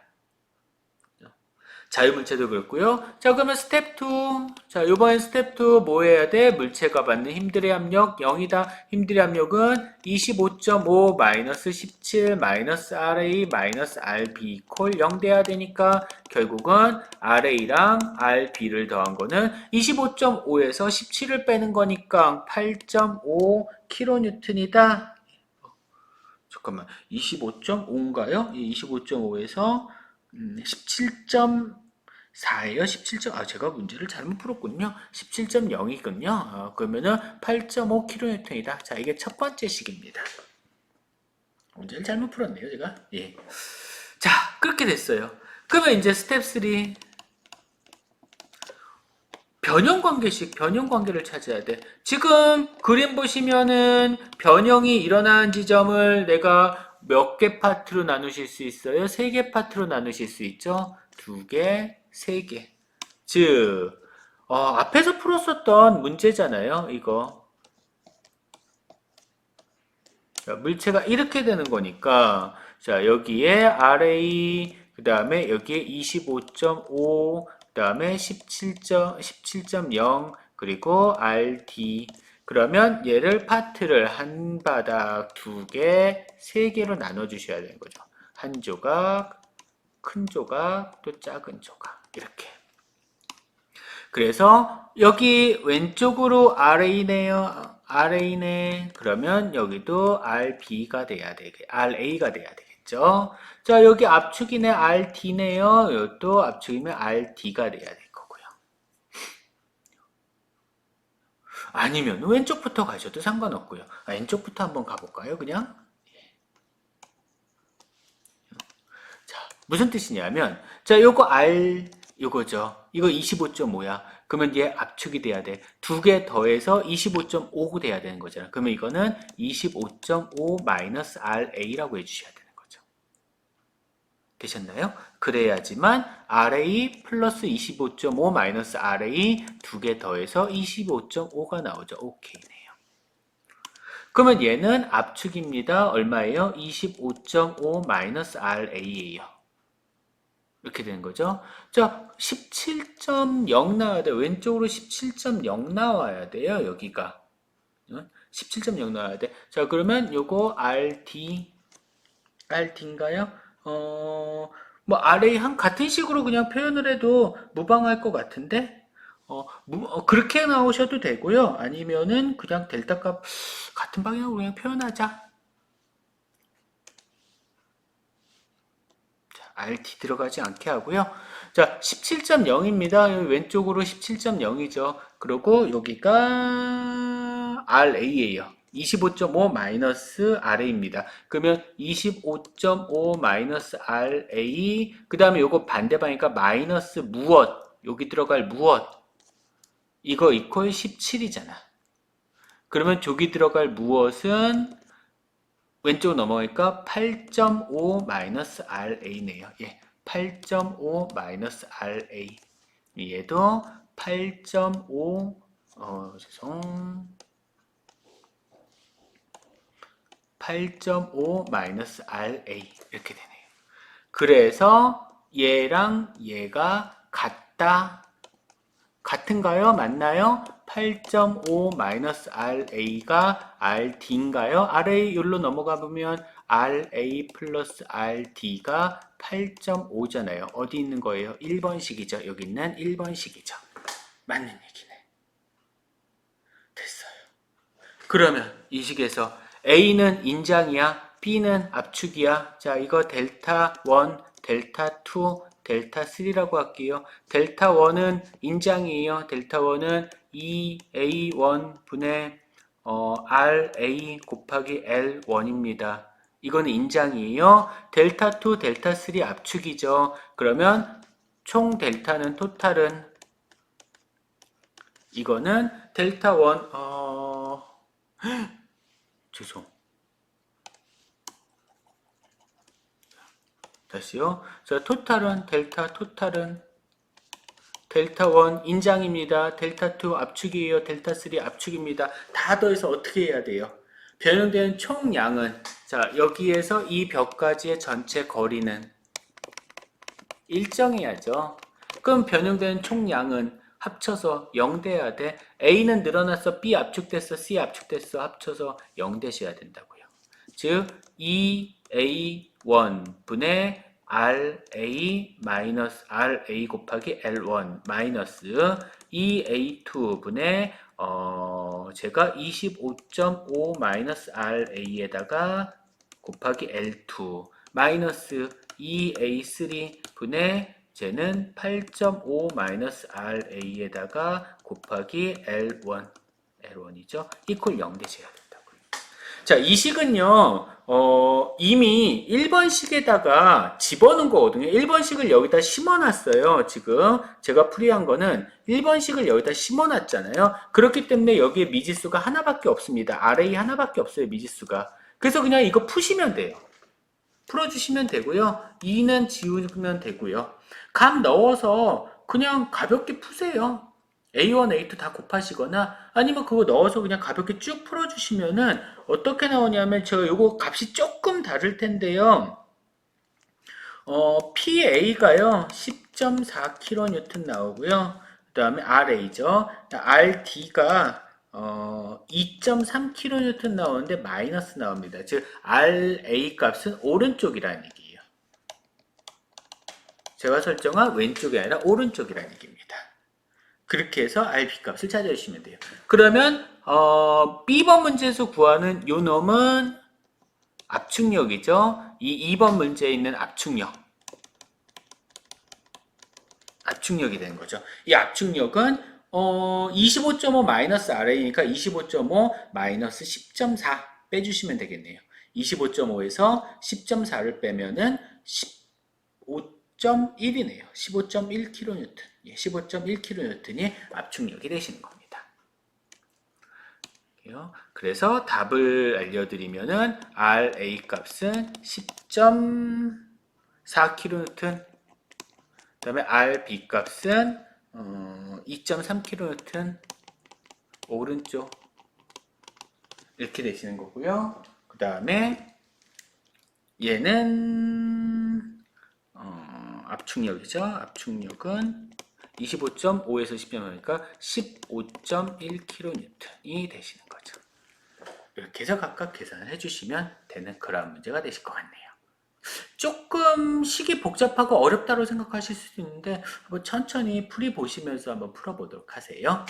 S1: 자유물체도 그렇고요. 자, 그러면 스텝 2. 자, 요번엔 스텝 2 뭐 해야 돼? 물체가 받는 힘들의 압력 0이다. 힘들의 압력은 25.5 마이너스 17 마이너스 RA 마이너스 RB 이퀄 0 돼야 되니까 결국은 RA랑 RB를 더한 거는 25.5에서 17을 빼는 거니까 8.5 kN이다. 잠깐만, 25.5인가요? 25.5에서 17.4예요. 17. 제가 문제를 잘못 풀었군요. 17.0이군요. 그러면은 8.5kN이다. 자, 이게 첫 번째 식입니다. 문제를 잘못 풀었네요, 제가. 예. 자, 그렇게 됐어요. 그러면 이제 스텝 3. 변형 관계식, 변형 관계를 찾아야 돼. 지금 그림 보시면은 변형이 일어나는 지점을 내가 몇 개 파트로 나누실 수 있어요? 세 개 파트로 나누실 수 있죠? 두 개, 세 개. 즉, 앞에서 풀었었던 문제잖아요, 이거. 자, 물체가 이렇게 되는 거니까, 자, 여기에 RA, 그 다음에 여기에 25.5, 그 다음에 17.0, 그리고 RD. 그러면 얘를 파트를 한 바닥, 두 개, 세 개로 나눠주셔야 되는 거죠. 한 조각, 큰 조각, 또 작은 조각. 이렇게. 그래서 여기 왼쪽으로 RA네요. RA네. 그러면 여기도 RB가 돼야 되게, RA가 돼야 되겠죠. 자, 여기 압축이네. RD네요. 이것도 압축이면 RD가 돼야 될 거고요. 아니면 왼쪽부터 가셔도 상관없고요. 왼쪽부터 한번 가볼까요? 그냥. 자, 무슨 뜻이냐면, 자, 요거 요거죠. 이거 25.5야. 그러면 얘 압축이 돼야 돼. 두 개 더해서 25.5가 돼야 되는 거잖아. 그러면 이거는 25.5 마이너스 RA라고 해주셔야 되는 거죠. 되셨나요? 그래야지만 RA 플러스 25.5 마이너스 RA 두 개 더해서 25.5가 나오죠. 오케이네요. 그러면 얘는 압축입니다. 얼마예요? 25.5 마이너스 RA예요. 이렇게 되는 거죠. 자, 17.0 나와야 돼요. 왼쪽으로 17.0 나와야 돼요. 여기가. 17.0 나와야 돼. 자, 그러면 요거 RD인가요? 뭐 RA 한 같은 식으로 그냥 표현을 해도 무방할 것 같은데 그렇게 나오셔도 되고요. 아니면은 그냥 델타 값 같은 방향으로 그냥 표현하자. RT 들어가지 않게 하고요. 자, 17.0입니다. 왼쪽으로 17.0이죠. 그리고 여기가 RA예요. 25.5 마이너스 RA입니다. 그러면 25.5 마이너스 RA, 그 다음에 요거 반대방이니까 마이너스 무엇, 여기 들어갈 무엇, 이거 이퀄 17이잖아. 그러면 저기 들어갈 무엇은 왼쪽 넘어가니까 8.5 마이너스 RA네요. 예, 8.5 마이너스 RA. 얘도 8.5, 죄송. 8.5 마이너스 RA. 이렇게 되네요. 그래서 얘랑 얘가 같다. 같은가요? 맞나요? 8.5 마이너스 RA가 RD인가요? RA 여기로 넘어가 보면 RA 플러스 RD가 8.5잖아요. 어디 있는 거예요? 1번식이죠. 여기 있는 1번식이죠. 맞는 얘기네. 됐어요. 그러면 이 식에서 A는 인장이야, B는 압축이야. 자, 이거 델타 1, 델타 2, 델타 3라고 할게요. 델타 1은 인장이에요. 델타 1은 2A1 분의 RA 곱하기 L1입니다. 이거는 인장이에요. 델타 2, 델타 3 압축이죠. 그러면 총 델타는 토탈은 이거는 델타 1 죄송. 다시요. 자, 토탈은 토탈은 델타 1 인장입니다. 델타 2 압축이에요. 델타 3 압축입니다. 다 더해서 어떻게 해야 돼요? 변형되는 총량은 자, 여기에서 이 벽까지의 전체 거리는 일정해야죠. 그럼 변형되는 총량은 합쳐서 0 돼야 돼. A는 늘어났어. B 압축됐어. C 압축됐어. 합쳐서 0 되셔야 된다고요. 즉 2A1 분의 RA 마이너스 RA 곱하기 L1 마이너스 2A2 분의 제가 25.5 마이너스 RA에다가 곱하기 L2 마이너스 2A3 분의 쟤는 8.5 마이너스 RA에다가 곱하기 L1 L1이죠. 이퀄 0 되셔야 된다고요. 자, 이 식은요, 이미 1번식에다가 집어넣은 거거든요. 1번식을 여기다 심어놨어요. 지금 제가 풀이한 거는 1번식을 여기다 심어놨잖아요. 그렇기 때문에 여기에 미지수가 하나밖에 없습니다. RA 하나밖에 없어요, 미지수가. 그래서 그냥 이거 푸시면 돼요. 풀어주시면 되고요. 2는 지우면 되고요. 감 넣어서 그냥 가볍게 푸세요. A1, A2 다 곱하시거나 아니면 그거 넣어서 그냥 가볍게 쭉 풀어주시면은 어떻게 나오냐면 저 요거 값이 조금 다를 텐데요. PA가요 10.4kN 나오고요. 그 다음에 RA죠. RD가 2.3kN 나오는데 마이너스 나옵니다. 즉 RA 값은 오른쪽이라는 얘기예요. 제가 설정한 왼쪽이 아니라 오른쪽이라는 얘기입니다. 그렇게 해서 RB 값을 찾아주시면 돼요. 그러면 B번 문제에서 구하는 요 놈은 압축력이죠. 이 2번 문제에 있는 압축력이 되는 거죠. 이 압축력은 25.5 마이너스 RA니까 25.5 마이너스 10.4 빼주시면 되겠네요. 25.5에서 10.4를 빼면은 15.1이네요. 15.1kN. 예, 15.1kN이 압축력이 되시는 겁니다. 그래서 답을 알려드리면은 RA 값은 10.4kN, 그 다음에 RB 값은 2.3kN, 오른쪽 이렇게 되시는 거고요. 그 다음에 얘는 압축력이죠. 압축력은 25.5에서 10.5니까 15.1kN이 되시는 거죠. 이렇게 해서 각각 계산을 해주시면 되는 그런 문제가 되실 것 같네요. 조금 식이 복잡하고 어렵다고 생각하실 수도 있는데 한번 천천히 풀이 보시면서 한번 풀어보도록 하세요.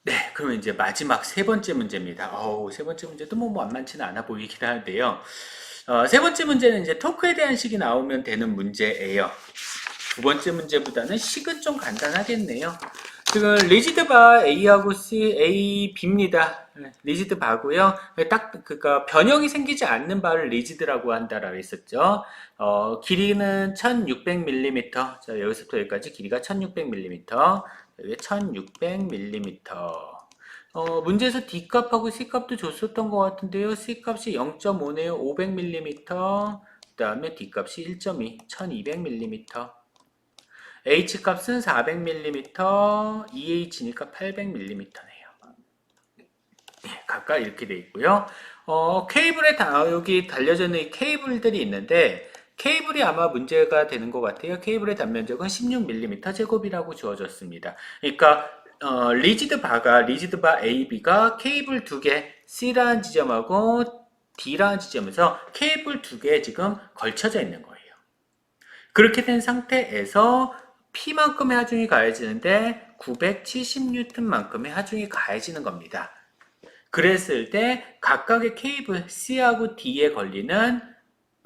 S1: 네, 그러면 이제 마지막 세 번째 문제입니다. 세 번째 문제도 뭐 만만치는 않아 보이긴 하는데요. 세 번째 문제는 이제 토크에 대한 식이 나오면 되는 문제예요. 두 번째 문제보다는 식은 좀 간단하겠네요. 지금 리지드 바 A하고 C, A, B입니다. 리지드 바고요. 그러니까 변형이 생기지 않는 바를 리지드라고 한다라고 했었죠. 길이는 1600mm. 자, 여기서부터 여기까지 길이가 1600mm. 여기 1600mm. 문제에서 D값하고 C값도 줬었던 것 같은데요. C값이 0.5네요. 500mm. 그 다음에 D값이 1.2, 1200mm. H값은 400mm, EH니까 800mm네요. 각각 이렇게 돼 있고요. 케이블에 여기 달려져 있는 이 케이블들이 있는데 케이블이 아마 문제가 되는 것 같아요. 케이블의 단면적은 16mm 제곱이라고 주어졌습니다. 그러니까 리지드 바 AB가 케이블 두 개, C라는 지점하고 D라는 지점에서 케이블 두 개에 지금 걸쳐져 있는 거예요. 그렇게 된 상태에서 P만큼의 하중이 가해지는데 970N만큼의 하중이 가해지는 겁니다. 그랬을 때 각각의 케이블 C하고 D에 걸리는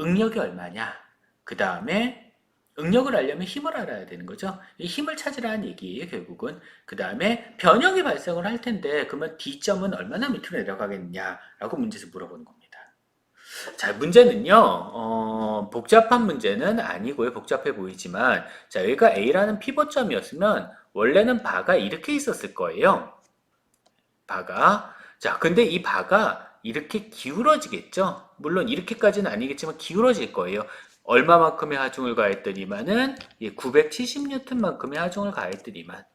S1: 응력이 얼마냐? 그 다음에 응력을 알려면 힘을 알아야 되는 거죠. 이 힘을 찾으라는 얘기예요, 결국은. 그 다음에 변형이 발생을 할 텐데 그러면 D점은 얼마나 밑으로 내려가겠냐라고 문제에서 물어보는 겁니다. 자, 문제는요, 복잡한 문제는 아니고요. 복잡해 보이지만, 자, 여기가 A라는 피벗점이었으면, 원래는 바가 이렇게 있었을 거예요. 바가. 자, 근데 이 바가 이렇게 기울어지겠죠? 물론 이렇게까지는 아니겠지만 기울어질 거예요. 얼마만큼의 하중을 가했더니만은, 970N만큼의 하중을 가했더니만.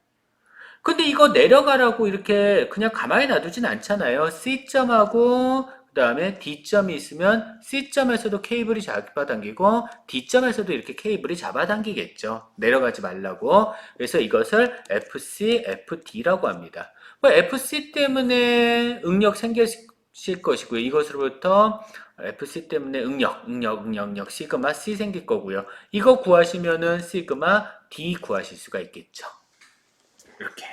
S1: 근데 이거 내려가라고 이렇게 그냥 가만히 놔두진 않잖아요. C점하고 그 다음에 D점이 있으면 C점에서도 케이블이 잡아당기고 D점에서도 이렇게 케이블이 잡아당기겠죠. 내려가지 말라고. 그래서 이것을 FC, FD라고 합니다. 뭐 FC 때문에 응력 생기실 것이고요. 이것으로부터 FC 때문에 응력, 시그마 C 생길 거고요. 이거 구하시면은 시그마 D 구하실 수가 있겠죠. 이렇게.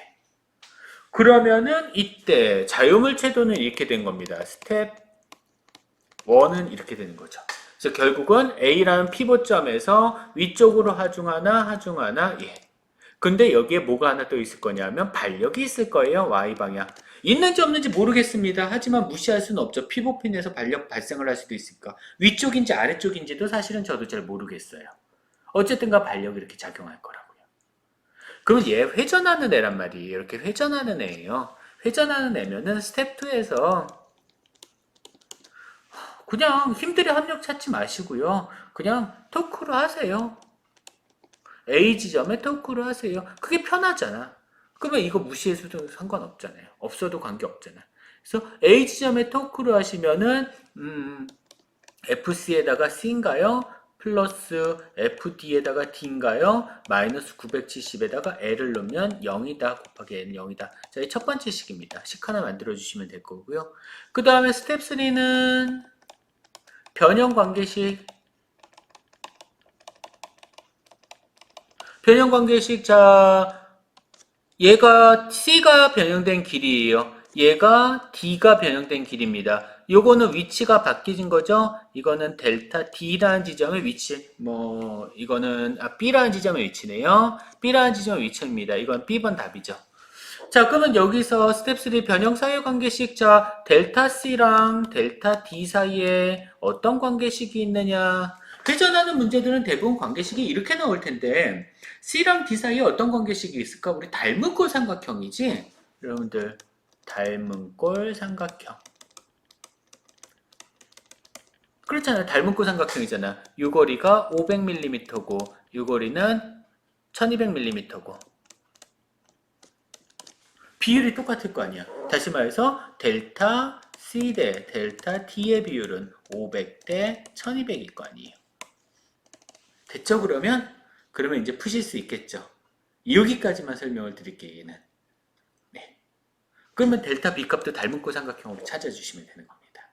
S1: 그러면은 이때 자유물체도는 이렇게 된 겁니다. 스텝 1은 이렇게 되는 거죠. 그래서 결국은 A라는 피봇점에서 위쪽으로 하중하나, 예. 근데 여기에 뭐가 하나 또 있을 거냐면 반력이 있을 거예요. Y방향. 있는지 없는지 모르겠습니다. 하지만 무시할 수는 없죠. 피부핀에서 발생을 할 수도 있으니까. 위쪽인지 아래쪽인지도 사실은 저도 잘 모르겠어요. 어쨌든가 반력이 이렇게 작용할 거라고요. 그럼 얘 회전하는 애란 말이에요. 이렇게 회전하는 애예요. 회전하는 애면은 스텝 2에서 그냥 힘들이 합력 찾지 마시고요. 그냥 토크로 하세요. A 지점에 토크를 하세요. 그게 편하잖아. 그러면 이거 무시해서도 상관없잖아요. 없어도 관계없잖아. 그래서 A 지점에 토크를 하시면은 FC에다가 C인가요? 플러스 FD에다가 D인가요? 마이너스 970에다가 L을 넣으면 0이다 곱하기 N은 0이다. 자, 이 첫 번째 식입니다. 식 하나 만들어주시면 될 거고요. 그 다음에 스텝 3는 변형 관계식. 변형 관계식, 자, 얘가 C가 변형된 길이에요. 얘가 D가 변형된 길입니다. 요거는 위치가 바뀌진 거죠? 이거는 델타 D라는 지점의 위치, 이거는, B라는 지점의 위치네요. B라는 지점의 위치입니다. 이건 B번 답이죠. 자, 그러면 여기서 스텝 3 변형 사이관계식, 자, 델타 C랑 델타 D 사이에 어떤 관계식이 있느냐? 회전하는 문제들은 대부분 관계식이 이렇게 나올 텐데, C랑 D 사이에 어떤 관계식이 있을까? 우리 닮은 꼴 삼각형이지? 여러분들, 닮은 꼴 삼각형. 그렇잖아요. 닮은 꼴 삼각형이잖아. 요 거리가 500mm고, 요 거리는 1200mm고. 비율이 똑같을 거 아니야. 다시 말해서 델타 C 대 델타 D의 비율은 500대 1200일 거 아니에요. 됐죠? 그러면 이제 푸실 수 있겠죠. 여기까지만 설명을 드릴게요. 얘는. 네. 그러면 델타 B 값도 닮은 꼴삼각형으로 찾아주시면 되는 겁니다.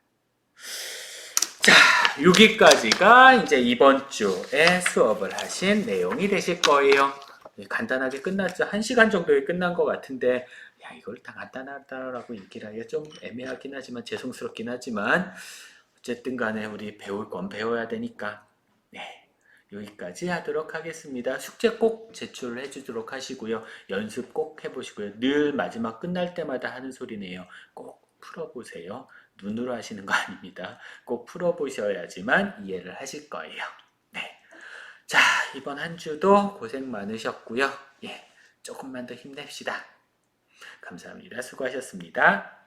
S1: 자, 여기까지가 이제 이번 주에 수업을 하신 내용이 되실 거예요. 간단하게 끝났죠. 1시간 정도에 끝난 것 같은데, 야, 이걸 다 간단하다라고 얘기를 하기가 좀 애매하긴 하지만, 죄송스럽긴 하지만, 어쨌든 간에 우리 배울 건 배워야 되니까, 네. 여기까지 하도록 하겠습니다. 숙제 꼭 제출을 해주도록 하시고요. 연습 꼭 해보시고요. 늘 마지막 끝날 때마다 하는 소리네요. 꼭 풀어보세요. 눈으로 하시는 거 아닙니다. 꼭 풀어보셔야지만 이해를 하실 거예요. 네. 자, 이번 한 주도 고생 많으셨고요. 예, 조금만 더 힘냅시다. 감사합니다. 수고하셨습니다.